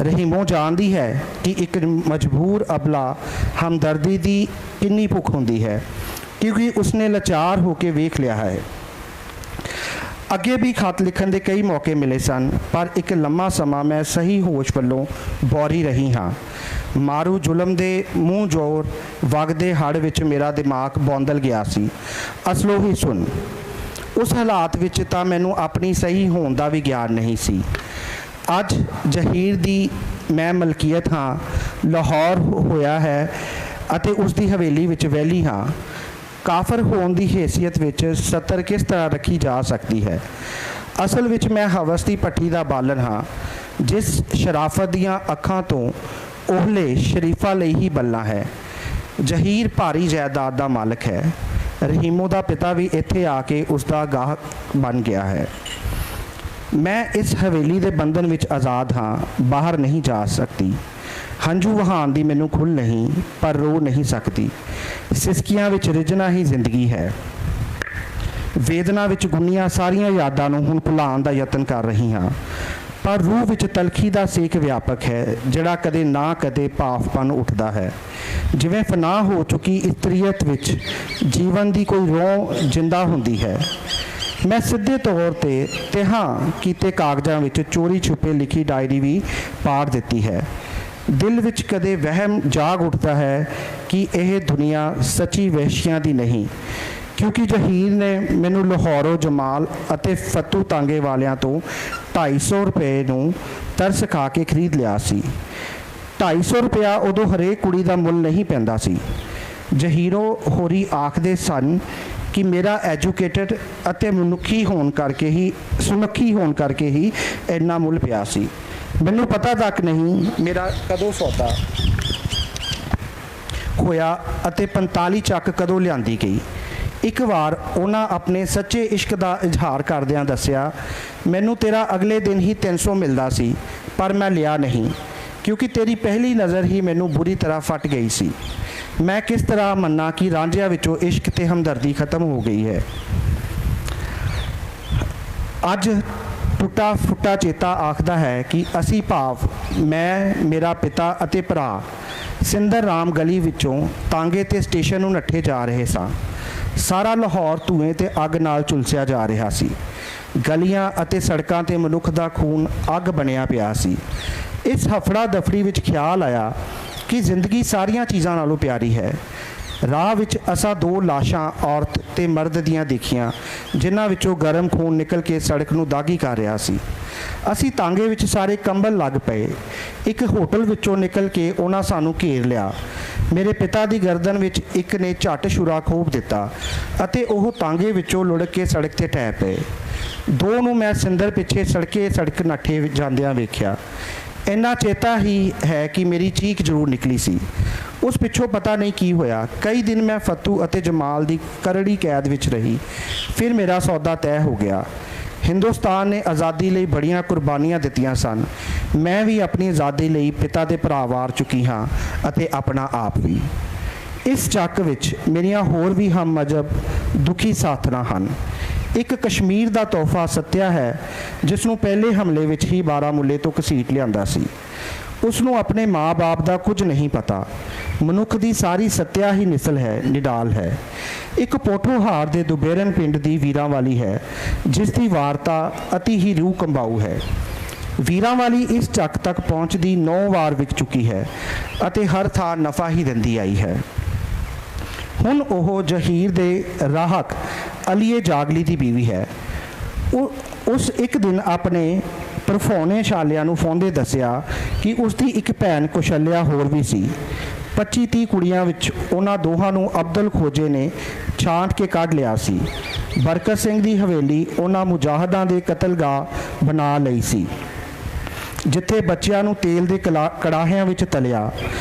ਰਹੀਮੋ ਜਾਣਦੀ ਹੈ ਕਿ ਇੱਕ ਮਜਬੂਰ ਅਬਲਾ ਹਮਦਰਦੀ ਦੀ ਕਿੰਨੀ ਭੁੱਖ ਹੁੰਦੀ ਹੈ, ਕਿਉਂਕਿ ਉਸਨੇ ਲਾਚਾਰ ਹੋ ਕੇ ਵੇਖ ਲਿਆ ਹੈ। ਅੱਗੇ ਵੀ ਖਤ ਲਿਖਣ ਦੇ ਕਈ ਮੌਕੇ ਮਿਲੇ ਸਨ, ਪਰ ਇੱਕ ਲੰਮਾ ਸਮਾਂ ਮੈਂ ਸਹੀ ਹੋਸ਼ ਵੱਲੋਂ ਬੌਰੀ ਰਹੀ ਹਾਂ। ਮਾਰੂ ਜ਼ੁਲਮ ਦੇ ਮੂੰਹ ਜ਼ੋਰ ਵਗਦੇ ਹੜ੍ਹ ਵਿੱਚ ਮੇਰਾ ਦਿਮਾਗ ਬੌਂਦਲ ਗਿਆ ਸੀ। ਅਸਲੋਂ ਹੀ ਸੁਣ, ਉਸ ਹਾਲਾਤ ਵਿੱਚ ਤਾਂ ਮੈਨੂੰ ਆਪਣੀ ਸਹੀ ਹੋਣ ਦਾ ਵੀ ਗਿਆਨ ਨਹੀਂ ਸੀ। ਅੱਜ ਜਹੀਰ ਦੀ ਮੈਂ ਮਲਕੀਅਤ ਹਾਂ, ਲਾਹੌਰ ਹੋਇਆ ਹੈ ਅਤੇ ਉਸ ਦੀ ਹਵੇਲੀ ਵਿੱਚ ਵੈਲੀ ਹਾਂ। ਕਾਫਰ ਹੋਣ ਦੀ ਹੈਸੀਅਤ ਵਿੱਚ ਸਤਰ ਕਿਸ ਤਰ੍ਹਾਂ ਰੱਖੀ ਜਾ ਸਕਦੀ ਹੈ? ਅਸਲ ਵਿੱਚ ਮੈਂ ਹਵਸ ਦੀ ਭੱਠੀ ਦਾ ਬਾਲਣ ਹਾਂ, ਜਿਸ ਸ਼ਰਾਫਤ ਦੀਆਂ ਅੱਖਾਂ ਤੋਂ ਉਹਲੇ ਸ਼ਰੀਫਾਂ ਲਈ ਹੀ ਬੱਲਾ ਹੈ। ਜਹੀਰ ਭਾਰੀ ਜਾਇਦਾਦ ਦਾ ਮਾਲਕ ਹੈ। ਰਹੀਮੋ ਦਾ ਪਿਤਾ ਵੀ ਇੱਥੇ ਆ ਕੇ ਉਸ ਦਾ ਗਾਹਕ ਬਣ ਗਿਆ ਹੈ। ਮੈਂ ਇਸ ਹਵੇਲੀ ਦੇ ਬੰਧਨ ਵਿੱਚ ਆਜ਼ਾਦ ਹਾਂ, ਬਾਹਰ ਨਹੀਂ ਜਾ ਸਕਦੀ। ਹੰਝੂ ਵਹਾਉਣ ਦੀ ਮੈਨੂੰ ਖੁੱਲ੍ਹ ਨਹੀਂ, ਪਰ ਰੋ ਨਹੀਂ ਸਕਦੀ। ਸਿਸਕੀਆਂ ਵਿੱਚ ਰਿਝਣਾ ਹੀ ਜ਼ਿੰਦਗੀ ਹੈ। ਵੇਦਨਾ ਵਿੱਚ ਗੁੰਨੀਆਂ ਸਾਰੀਆਂ ਯਾਦਾਂ ਨੂੰ ਹੁਣ ਭੁਲਾਉਣ ਦਾ ਯਤਨ ਕਰ ਰਹੀ ਹਾਂ, ਪਰ ਰੂਹ ਵਿੱਚ ਤਲਖੀ ਦਾ ਸੇਕ ਵਿਆਪਕ ਹੈ, ਜਿਹੜਾ ਕਦੇ ਨਾ ਕਦੇ ਭਾਫਪਨ ਉੱਠਦਾ ਹੈ। ਜਿਵੇਂ ਫਨਾਹ ਹੋ ਚੁੱਕੀ ਇਸਤਰੀਅਤ ਵਿੱਚ ਜੀਵਨ ਦੀ ਕੋਈ ਰੋਹ ਜਿੰਦਾ ਹੁੰਦੀ ਹੈ। ਮੈਂ ਸਿੱਧੇ ਤੌਰ ਤੇ ਹਾਂ ਕੀਤੇ ਕਾਗਜ਼ਾਂ ਵਿੱਚ ਚੋਰੀ ਛੁਪੇ ਲਿਖੀ ਡਾਇਰੀ ਵੀ ਪਾੜ ਦਿੱਤੀ ਹੈ। ਦਿਲ ਵਿੱਚ ਕਦੇ ਵਹਿਮ ਜਾਗ ਉੱਠਦਾ ਹੈ ਕਿ ਇਹ ਦੁਨੀਆ ਸੱਚੀ ਵਹਿਸ਼ੀਆਂ ਦੀ ਨਹੀਂ, ਕਿਉਂਕਿ ਜਹੀਰ ਨੇ ਮੈਨੂੰ ਲਾਹੌਰੋਂ ਜਮਾਲ ਅਤੇ ਫੱਤੂ ਤਾਂਗੇ ਵਾਲਿਆਂ ਤੋਂ 250 ਰੁਪਏ ਨੂੰ ਤਰਸ ਖਾ ਕੇ ਖਰੀਦ ਲਿਆ ਸੀ। 250 ਰੁਪਇਆ ਉਦੋਂ ਹਰੇਕ ਕੁੜੀ ਦਾ ਮੁੱਲ ਨਹੀਂ ਪੈਂਦਾ ਸੀ। ਜਹੀਰੋ ਹੋਰੀ ਆਖਦੇ ਸਨ ਕਿ ਮੇਰਾ ਐਜੂਕੇਟਡ ਅਤੇ ਸੁਨੱਖੀ ਹੋਣ ਕਰਕੇ ਹੀ ਇੰਨਾ ਮੁੱਲ ਪਿਆ ਸੀ। ਮੈਨੂੰ ਪਤਾ ਤੱਕ ਨਹੀਂ ਮੇਰਾ ਕਦੋਂ ਸੌਦਾ ਹੋਇਆ ਅਤੇ 45 ਚੱਕ ਕਦੋਂ ਲਿਆਂਦੀ ਗਈ। ਇੱਕ ਵਾਰ ਉਹਨਾਂ ਆਪਣੇ ਸੱਚੇ ਇਸ਼ਕ ਦਾ ਇਜ਼ਹਾਰ ਕਰਦਿਆਂ ਦੱਸਿਆ, ਮੈਨੂੰ ਤੇਰਾ ਅਗਲੇ ਦਿਨ ਹੀ 300 ਮਿਲਦਾ ਸੀ, ਪਰ ਮੈਂ ਲਿਆ ਨਹੀਂ ਕਿਉਂਕਿ ਤੇਰੀ ਪਹਿਲੀ ਨਜ਼ਰ ਹੀ ਮੈਨੂੰ ਬੁਰੀ ਤਰ੍ਹਾਂ ਫਟ ਗਈ ਸੀ। ਮੈਂ ਕਿਸ ਤਰ੍ਹਾਂ ਮੰਨਾਂ ਕਿ ਰਾਂਝਿਆਂ ਵਿੱਚੋਂ ਇਸ਼ਕ ਤੇ ਹਮਦਰਦੀ ਖਤਮ ਹੋ ਗਈ ਹੈ। ਅੱਜ ਟੁੱਟਾ ਫੁੱਟਾ ਚੇਤਾ ਆਖਦਾ ਹੈ ਕਿ ਅਸੀਂ ਭਾਵ ਮੈਂ, ਮੇਰਾ ਪਿਤਾ ਅਤੇ ਭਰਾ ਸਿੰਦਰ ਰਾਮ ਗਲੀ ਵਿੱਚੋਂ ਤਾਂਗੇ ਤੇ ਸਟੇਸ਼ਨ ਨੂੰ ਨੱਠੇ ਜਾ ਰਹੇ ਸਾਂ। ਸਾਰਾ ਲਾਹੌਰ ਧੂਏ ਤੇ ਅੱਗ ਨਾਲ ਝੁਲਸਿਆ ਜਾ ਰਿਹਾ ਸੀ। ਗਲੀਆਂ ਅਤੇ ਸੜਕਾਂ ਤੇ ਮਨੁੱਖ ਦਾ ਖੂਨ ਅੱਗ ਬਣਿਆ ਪਿਆ ਸੀ। ਇਸ ਹਫੜਾ ਦਫੜੀ ਵਿੱਚ ਖਿਆਲ ਆਇਆ ਕਿ ਜ਼ਿੰਦਗੀ ਸਾਰੀਆਂ ਚੀਜ਼ਾਂ ਨਾਲੋਂ ਪਿਆਰੀ ਹੈ। ਰਾਹ ਵਿੱਚ ਅਸਾਂ 2 ਲਾਸ਼ਾਂ ਔਰਤ ਤੇ ਮਰਦ ਦੀਆਂ ਦੇਖੀਆਂ, ਜਿਨ੍ਹਾਂ ਵਿੱਚੋਂ ਗਰਮ ਖੂਨ ਨਿਕਲ ਕੇ ਸੜਕ ਨੂੰ ਦਾਗੀ ਕਰ ਰਿਹਾ ਸੀ। ਅਸੀਂ ਤਾਂਗੇ ਵਿੱਚ ਸਾਰੇ ਕੰਬਲ ਲੱਗ ਪਏ। ਇੱਕ ਹੋਟਲ ਵਿੱਚੋਂ ਨਿਕਲ ਕੇ ਉਹਨਾਂ ਸਾਨੂੰ ਘੇਰ ਲਿਆ। ਮੇਰੇ ਪਿਤਾ ਦੀ ਗਰਦਨ ਵਿੱਚ ਇੱਕ ਨੇ ਝੱਟ ਛੁਰਾ ਖੋਪ ਦਿੱਤਾ ਅਤੇ ਉਹ ਤਾਂਗੇ ਵਿੱਚੋਂ ਲੁੜਕ ਕੇ ਸੜਕ ਤੇ ਟਹਿ ਪਏ। 2 ਨੂੰ ਮੈਂ ਸਿੰਦਰ ਪਿੱਛੇ ਸੜਕ ਨੱਠੇ ਜਾਂਦਿਆਂ ਵੇਖਿਆ। ਇੰਨਾ ਚੇਤਾ ਹੀ ਹੈ ਕਿ ਮੇਰੀ ਚੀਕ ਜ਼ਰੂਰ ਨਿਕਲੀ ਸੀ। ਉਸ ਪਿੱਛੋਂ ਪਤਾ ਨਹੀਂ ਕੀ ਹੋਇਆ। ਕਈ ਦਿਨ ਮੈਂ ਫੱਤੂ ਅਤੇ ਜਮਾਲ ਦੀ ਕਰੜੀ ਕੈਦ ਵਿੱਚ ਰਹੀ। ਫਿਰ ਮੇਰਾ ਸੌਦਾ ਤੈਅ ਹੋ ਗਿਆ। ਹਿੰਦੁਸਤਾਨ ਨੇ ਆਜ਼ਾਦੀ ਲਈ ਬੜੀਆਂ ਕੁਰਬਾਨੀਆਂ ਦਿੱਤੀਆਂ ਸਨ। ਮੈਂ ਵੀ ਆਪਣੀ ਆਜ਼ਾਦੀ ਲਈ ਪਿਤਾ ਦੇ ਭਰਾ ਵਾਰ ਚੁੱਕੀ ਹਾਂ ਅਤੇ ਆਪਣਾ ਆਪ ਵੀ। ਇਸ ਚੱਕ ਵਿੱਚ ਮੇਰੀਆਂ ਹੋਰ ਵੀ ਹਮ ਮਜ਼ਹਬ ਦੁਖੀ ਸਾਥਣਾਂ ਹਨ। ਇੱਕ ਕਸ਼ਮੀਰ ਦਾ ਤੋਹਫਾ ਸੱਤਿਆ ਹੈ, ਜਿਸ ਨੂੰ ਪਹਿਲੇ ਹਮਲੇ ਵਿੱਚ ਹੀ ਬਾਰਾਮੂਲੇ ਤੋਂ ਘਸੀਟ ਲਿਆਂਦਾ ਸੀ। ਉਸ ਨੂੰ ਆਪਣੇ ਮਾਂ-ਬਾਪ ਦਾ ਕੁਝ ਨਹੀਂ ਪਤਾ। ਮਨੁੱਖ ਦੀ ਸਾਰੀ ਸੱਤਿਆ ਹੀ ਨਿਡਾਲ ਹੈ। ਇੱਕ ਪੋਠੋਹਾਰ ਦੇ ਦੁਬੇਰਨ ਪਿੰਡ ਦੀ ਵੀਰਾਂ ਵਾਲੀ ਹੈ, ਜਿਸ ਦੀ ਵਾਰਤਾ ਅਤੀ ਹੀ ਰੂਹ ਕੰਬਾਊ ਹੈ। ਵੀਰਾਂ ਵਾਲੀ ਇਸ ਚੱਕ ਤੱਕ ਪਹੁੰਚਦੀ 9 ਵਾਰ ਵਿਕ ਚੁੱਕੀ ਹੈ ਅਤੇ ਹਰ ਥਾਂ ਨਫਾ ਹੀ ਦਿੰਦੀ ਆਈ ਹੈ। ਹੁਣ ਉਹ ਜਹੀਰ ਦੇ ਰਾਹਕ ਅਲੀਏ ਜਾਗਲੀ ਦੀ ਬੀਵੀ ਹੈ। ਉਸ ਇੱਕ ਦਿਨ ਆਪਣੇ ਪਰਫੋਨੇ ਸ਼ਾਲਿਆਂ ਨੂੰ ਫੋਂਦੇ ਦੱਸਿਆ ਕਿ ਉਸ ਦੀ ਇੱਕ ਭੈਣ ਕੁਸ਼ਲਿਆ ਹੋਰ ਵੀ ਸੀ। 25-30 ਕੁੜੀਆਂ ਵਿੱਚ ਉਹਨਾਂ ਦੋਹਾਂ ਨੂੰ ਅਬਦੁਲ ਖੋਜੇ ਨੇ ਛਾਂਟ ਕੇ ਕੱਢ ਲਿਆ ਸੀ। ਬਰਕਤ ਸਿੰਘ ਦੀ ਹਵੇਲੀ ਉਹਨਾਂ ਮੁਜਾਹਦਾਂ ਦੇ ਕਤਲਗਾਹ ਬਣਾ ਲਈ ਸੀ, ਜਿੱਥੇ ਬੱਚਿਆਂ ਨੂੰ ਤੇਲ ਦੇ ਕੜਾਹਿਆਂ ਵਿੱਚ ਤਲਿਆ।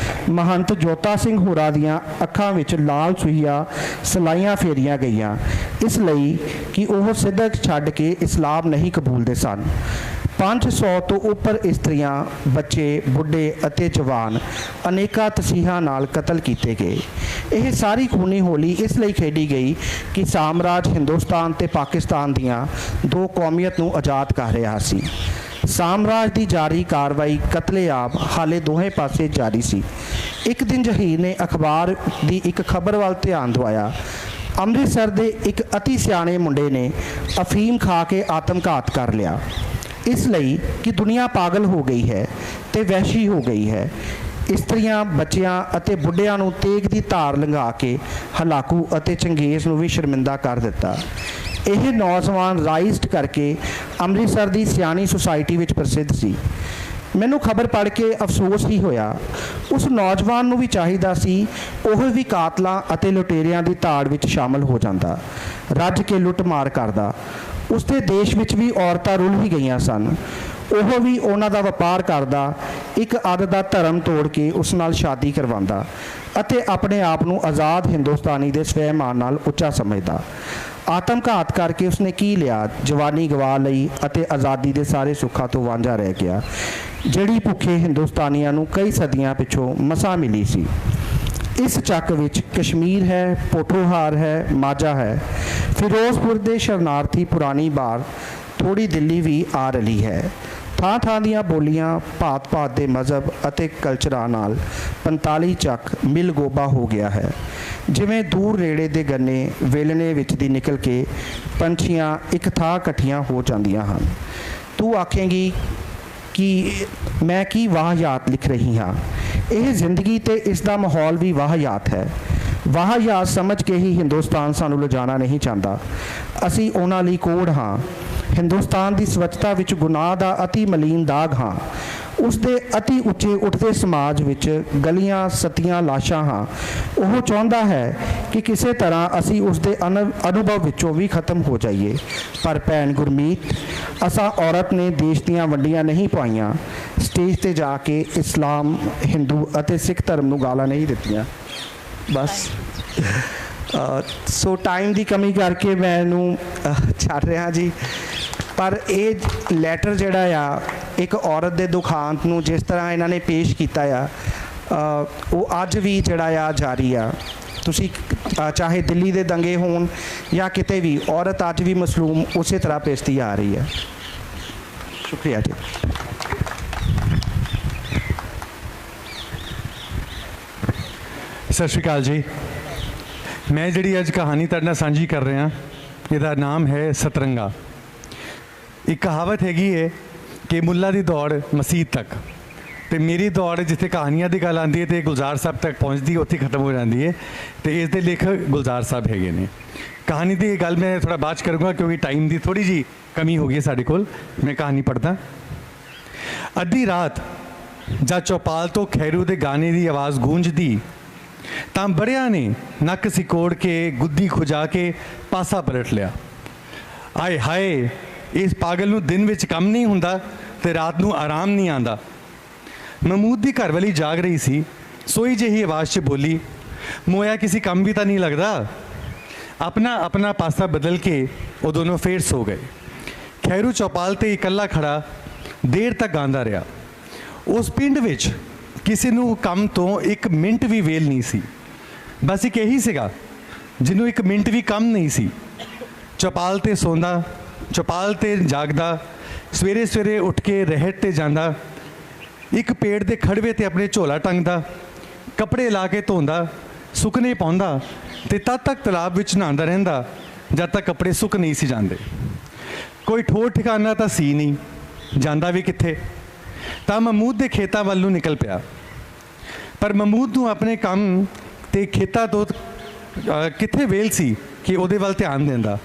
ਮਹੰਤ ਜੋਤਾ ਸਿੰਘ ਹੋਰਾਂ ਦੀਆਂ ਅੱਖਾਂ ਵਿੱਚ ਲਾਲ ਸੂਹੀਆਂ ਸਲਾਈਆਂ ਫੇਰੀਆਂ ਗਈਆਂ, ਇਸ ਲਈ ਕਿ ਉਹ ਸਿੱਧਕ ਛੱਡ ਕੇ ਇਸਲਾਮ ਨਹੀਂ ਕਬੂਲਦੇ ਸਨ। 500 ਤੋਂ ਉੱਪਰ ਇਸਤਰੀਆਂ, ਬੱਚੇ, ਬੁੱਢੇ ਅਤੇ ਜਵਾਨ ਅਨੇਕਾਂ ਤਸੀਹਾਂ ਨਾਲ ਕਤਲ ਕੀਤੇ ਗਏ। ਇਹ ਸਾਰੀ ਖੂਨੀ ਹੋਲੀ ਇਸ ਲਈ ਖੇਡੀ ਗਈ ਕਿ ਸਾਮਰਾਜ ਹਿੰਦੁਸਤਾਨ ਤੇ ਪਾਕਿਸਤਾਨ ਦੀਆਂ 2 ਕੌਮੀਅਤ ਨੂੰ ਆਜ਼ਾਦ ਕਰ ਰਿਹਾ ਸੀ। ਸਾਮਰਾਜ ਦੀ ਜਾਰੀ ਕਾਰਵਾਈ ਕਤਲੇਆਮ ਹਾਲੇ ਦੋਹੇ ਪਾਸੇ ਜਾਰੀ ਸੀ। ਇੱਕ ਦਿਨ ਜਹੀਰ ਨੇ ਅਖਬਾਰ ਦੀ ਇੱਕ ਖਬਰ ਵੱਲ ਧਿਆਨ ਦਿਵਾਇਆ। ਅੰਮ੍ਰਿਤਸਰ ਦੇ ਇੱਕ ਅਤੀ ਸਿਆਣੇ ਮੁੰਡੇ ਨੇ ਅਫੀਮ ਖਾ ਕੇ ਆਤਮਘਾਤ ਕਰ ਲਿਆ, ਇਸ ਲਈ ਕਿ ਦੁਨੀਆ ਪਾਗਲ ਹੋ ਗਈ ਹੈ ਤੇ ਵਹਿਸ਼ੀ ਹੋ ਗਈ ਹੈ। ਇਸਤਰੀਆਂ, ਬੱਚਿਆਂ ਅਤੇ ਬੁੱਢਿਆਂ ਨੂੰ ਤੇਗ ਦੀ ਧਾਰ ਲੰਘਾ ਕੇ ਹਲਾਕੂ ਅਤੇ ਚੰਗੇਜ਼ ਨੂੰ ਵੀ ਸ਼ਰਮਿੰਦਾ ਕਰ ਦਿੱਤਾ। ਇਹ ਨੌਜਵਾਨ ਰਾਈਜ਼ਡ ਕਰਕੇ ਅੰਮ੍ਰਿਤਸਰ ਦੀ ਸਿਆਣੀ ਸੁਸਾਇਟੀ ਵਿੱਚ ਪ੍ਰਸਿੱਧ ਸੀ। ਮੈਨੂੰ ਖਬਰ ਪੜ੍ਹ ਕੇ ਅਫਸੋਸ ਹੀ ਹੋਇਆ। ਉਸ ਨੌਜਵਾਨ ਨੂੰ ਵੀ ਚਾਹੀਦਾ ਸੀ ਉਹ ਵੀ ਕਾਤਲਾਂ ਅਤੇ ਲੁਟੇਰਿਆਂ ਦੀ ਧਾੜ ਵਿੱਚ ਸ਼ਾਮਲ ਹੋ ਜਾਂਦਾ, ਰੱਜ ਕੇ ਲੁੱਟ ਮਾਰ ਕਰਦਾ। ਉਸ ਦੇ ਦੇਸ਼ ਵਿੱਚ ਵੀ ਔਰਤਾਂ ਰੁਲ ਹੀ ਗਈਆਂ ਸਨ। ਉਹ ਵੀ ਉਹਨਾਂ ਦਾ ਵਪਾਰ ਕਰਦਾ, ਇੱਕ ਅੱਧ ਦਾ ਧਰਮ ਤੋੜ ਕੇ ਉਸ ਨਾਲ ਸ਼ਾਦੀ ਕਰਵਾਉਂਦਾ ਅਤੇ ਆਪਣੇ ਆਪ ਨੂੰ ਆਜ਼ਾਦ ਹਿੰਦੁਸਤਾਨੀ ਦੇ ਸਵੈਮਾਨ ਨਾਲ ਉੱਚਾ ਸਮਝਦਾ। ਆਤਮਘਾਤ ਕਰਕੇ ਉਸਨੇ ਕੀ ਲਿਆ? ਜਵਾਨੀ ਗਵਾ ਲਈ ਅਤੇ ਆਜ਼ਾਦੀ ਦੇ ਸਾਰੇ ਸੁੱਖਾਂ ਤੋਂ ਵਾਂਝਾ ਰਹਿ ਗਿਆ, ਜਿਹੜੀ ਭੁੱਖੇ ਹਿੰਦੁਸਤਾਨੀਆਂ ਨੂੰ ਕਈ ਸਦੀਆਂ ਪਿੱਛੋਂ ਮਸਾਂ ਮਿਲੀ ਸੀ। ਇਸ ਚੱਕ ਵਿੱਚ ਕਸ਼ਮੀਰ ਹੈ, ਪੋਠੋਹਾਰ ਹੈ, ਮਾਝਾ ਹੈ, ਫਿਰੋਜ਼ਪੁਰ ਦੇ ਸ਼ਰਨਾਰਥੀ ਪੁਰਾਣੀ ਬਾਰ, ਥੋੜੀ ਦਿੱਲੀ ਵੀ ਆ ਰਲੀ ਹੈ। ਥਾਂ ਥਾਂ ਦੀਆਂ ਬੋਲੀਆਂ, ਭਾਤ-ਭਾਤ ਦੇ ਮਜ਼ਹਬ ਅਤੇ ਕਲਚਰਾਂ ਨਾਲ 45 ਚੱਕ ਮਿਲ ਗੋਬਾ ਹੋ ਗਿਆ ਹੈ। ਜਿਵੇਂ ਦੂਰ ਨੇੜੇ ਦੇ ਗੰਨੇ ਵੇਲਣੇ ਵਿੱਚ ਦੀ ਨਿਕਲ ਕੇ ਪੰਛੀਆਂ ਇੱਕ ਥਾਂ ਇਕੱਠੀਆਂ ਹੋ ਜਾਂਦੀਆਂ ਹਨ। ਤੂੰ ਆਖੇਂਗੀ ਕਿ ਮੈਂ ਕੀ ਵਾਹਿਯਾਤ ਲਿਖ ਰਹੀ ਹਾਂ। ਇਹ ਜ਼ਿੰਦਗੀ ਤੇ ਇਸ ਦਾ ਮਾਹੌਲ ਵੀ ਵਾਹਿਯਾਤ ਹੈ। ਵਾਹਿਯਾਤ ਸਮਝ ਕੇ ਹੀ ਹਿੰਦੁਸਤਾਨ ਸਾਨੂੰ ਲਿਜਾਣਾ ਨਹੀਂ ਚਾਹੁੰਦਾ। ਅਸੀਂ ਉਹਨਾਂ ਲਈ ਕੋਡ ਹਾਂ। ਹਿੰਦੁਸਤਾਨ ਦੀ ਸਵੱਛਤਾ ਵਿੱਚ ਗੁਨਾਹ ਦਾ ਅਤੀ ਮਲੀਨ ਦਾਗ ਹਾਂ। ਉਸ ਦੇ ਅਤੀ ਉੱਚੇ ਉੱਠਦੇ ਸਮਾਜ ਵਿੱਚ ਗਲੀਆਂ ਸਤੀਆਂ ਲਾਸ਼ਾਂ ਹਾਂ। ਉਹ ਚਾਹੁੰਦਾ ਹੈ ਕਿ ਕਿਸੇ ਤਰ੍ਹਾਂ ਅਸੀਂ ਉਸ ਦੇ ਅਨੁਭਵ ਵਿੱਚੋਂ ਵੀ ਖਤਮ ਹੋ ਜਾਈਏ। ਪਰ ਭੈਣ ਗੁਰਮੀਤ, ਅਸਾਂ ਔਰਤ ਨੇ ਦੇਸ਼ ਦੀਆਂ ਵੰਡੀਆਂ ਨਹੀਂ ਪਾਈਆਂ। ਸਟੇਜ ਤੇ ਜਾ ਕੇ ਇਸਲਾਮ, ਹਿੰਦੂ ਅਤੇ ਸਿੱਖ ਧਰਮ ਨੂੰ ਗਾਲਾਂ ਨਹੀਂ ਦਿੱਤੀਆਂ। ਬਸ ਸੋ ਟਾਈਮ ਦੀ ਕਮੀ ਕਰਕੇ ਮੈਂ ਇਹਨੂੰ ਛੱਡ ਰਿਹਾ ਜੀ। ਪਰ ਇਹ ਲੈਟਰ ਜਿਹੜਾ ਆ ਇੱਕ ਔਰਤ ਦੇ ਦੁਖਾਂਤ ਨੂੰ ਜਿਸ ਤਰ੍ਹਾਂ ਇਹਨਾਂ ਨੇ ਪੇਸ਼ ਕੀਤਾ ਆ, ਉਹ ਅੱਜ ਵੀ ਜਿਹੜਾ ਆ ਜਾਰੀ ਆ। ਤੁਸੀਂ ਚਾਹੇ ਦਿੱਲੀ ਦੇ ਦੰਗੇ ਹੋਣ ਜਾਂ ਕਿਤੇ ਵੀ, ਔਰਤ ਅੱਜ ਵੀ ਮਸਲੂਮ ਉਸੇ ਤਰ੍ਹਾਂ ਪੇਸ਼ਤੀ ਆ ਰਹੀ ਹੈ। ਸ਼ੁਕਰੀਆ ਜੀ। ਸਤਿ ਸ਼੍ਰੀ ਅਕਾਲ ਜੀ। ਮੈਂ ਜਿਹੜੀ ਅੱਜ ਕਹਾਣੀ ਤੁਹਾਡੇ ਨਾਲ ਸਾਂਝੀ ਕਰ ਰਿਹਾ, ਇਹਦਾ ਨਾਮ ਹੈ ਸਤਰੰਗਾ। ਇੱਕ ਕਹਾਵਤ ਹੈਗੀ ਹੈ ਕਿ ਮੁੱਲਾ ਦੀ ਦੌੜ ਮਸੀਤ ਤੱਕ, ਤੇ ਮੇਰੀ ਦੌੜ ਜਿੱਥੇ ਕਹਾਣੀਆਂ ਦੀ ਗੱਲ ਆਉਂਦੀ ਹੈ ਤੇ ਗੁਲਜ਼ਾਰ ਸਾਹਿਬ ਤੱਕ ਪਹੁੰਚਦੀ, ਉੱਥੇ ਖਤਮ ਹੋ ਜਾਂਦੀ ਹੈ। ਤੇ ਇਸ ਦੇ ਲੇਖਕ ਗੁਲਜ਼ਾਰ ਸਾਹਿਬ ਹੈਗੇ ਨੇ। ਕਹਾਣੀ ਦੀ ਗੱਲ ਮੈਂ ਥੋੜਾ ਬਾਅਦ 'ਚ ਕਰੂੰਗਾ ਕਿਉਂਕਿ ਟਾਈਮ ਦੀ ਥੋੜੀ ਜੀ ਕਮੀ ਹੋ ਗਈ ਹੈ ਸਾਡੇ ਕੋਲ। ਮੈਂ ਕਹਾਣੀ ਪੜ੍ਹਦਾ। ਅੱਧੀ ਰਾਤ ਜਦ ਚੌਪਾਲ ਤੋਂ ਖੈਰੂ ਦੇ ਗਾਣੇ ਦੀ ਆਵਾਜ਼ ਗੂੰਜਦੀ ਤਾਂ ਬੜਿਆਂ ਨੇ ਨੱਕ ਸਿਕੋੜ ਕੇ ਗੁੱਦੀ ਖੁਜਾ ਕੇ ਪਾਸਾ ਪਲਟ ਲਿਆ। ਆਏ ਹਾਏ, ਇਸ ਪਾਗਲ ਨੂੰ ਦਿਨ ਵਿੱਚ ਕੰਮ ਨਹੀਂ ਹੁੰਦਾ ਤੇ ਰਾਤ ਨੂੰ ਆਰਾਮ ਨਹੀਂ ਆਉਂਦਾ। ਮਹਿਮੂਦ ਦੀ ਘਰਵਾਲੀ ਜਾਗ ਰਹੀ ਸੀ। ਸੋਈ ਜਿਹੀ ਆਵਾਜ਼ 'ਚ ਬੋਲੀ, ਮੋਇਆ ਕਿਸੇ ਕੰਮ ਵੀ ਤਾਂ ਨਹੀਂ ਲੱਗਦਾ। ਆਪਣਾ ਆਪਣਾ ਪਾਸਾ ਬਦਲ ਕੇ ਉਹ ਦੋਨੋਂ ਫੇਰ ਸੋ ਗਏ। ਖੈਰੂ ਚੌਪਾਲ 'ਤੇ ਇਕੱਲਾ ਖੜਾ ਦੇਰ ਤੱਕ ਗਾਉਂਦਾ ਰਿਹਾ। ਉਸ ਪਿੰਡ ਵਿੱਚ ਕਿਸੇ ਨੂੰ ਕੰਮ ਤੋਂ ਇੱਕ ਮਿੰਟ ਵੀ ਵੇਲ ਨਹੀਂ ਸੀ। ਬਸ ਇੱਕ ਇਹੀ ਸੀਗਾ ਜਿਹਨੂੰ ਇੱਕ ਮਿੰਟ ਵੀ ਕੰਮ ਨਹੀਂ ਸੀ। ਚੌਪਾਲ 'ਤੇ ਸੌਂਦਾ, ਚੌਪਾਲ 'ਤੇ ਜਾਗਦਾ, ਸਵੇਰੇ ਸਵੇਰੇ ਉੱਠ ਕੇ ਰਹਿਟ 'ਤੇ ਜਾਂਦਾ, ਇੱਕ ਪੇੜ ਦੇ ਖੜਵੇ 'ਤੇ ਆਪਣੇ ਝੋਲਾ ਟੰਗਦਾ, ਕੱਪੜੇ ਲਾ ਕੇ ਧੋਂਦਾ, ਸੁੱਕਣੇ ਪਾਉਂਦਾ ਤੇ ਤਦ ਤੱਕ ਤਲਾਬ ਵਿੱਚ ਨਹਾਉਂਦਾ ਰਹਿੰਦਾ ਜਦ ਤੱਕ ਕੱਪੜੇ ਸੁੱਕ ਨਹੀਂ ਸੀ ਜਾਂਦੇ। ਕੋਈ ਠੋਰ ਠਿਕਾਣਾ ਤਾਂ ਸੀ ਨਹੀਂ, ਜਾਂਦਾ ਵੀ ਕਿੱਥੇ। ਤਾਂ ਮਹਿਮੂਦ ਦੇ ਖੇਤਾਂ ਵੱਲ ਨੂੰ ਨਿਕਲ ਪਿਆ। ਪਰ ਮਹਿਮੂਦ ਨੂੰ ਆਪਣੇ ਕੰਮ ਤੇ ਖੇਤਾਂ ਤੋਂ ਕਿੱਥੇ ਵੇਲ ਸੀ ਕਿ ਉਹਦੇ ਵੱਲ ਧਿਆਨ ਦਿੰਦਾ।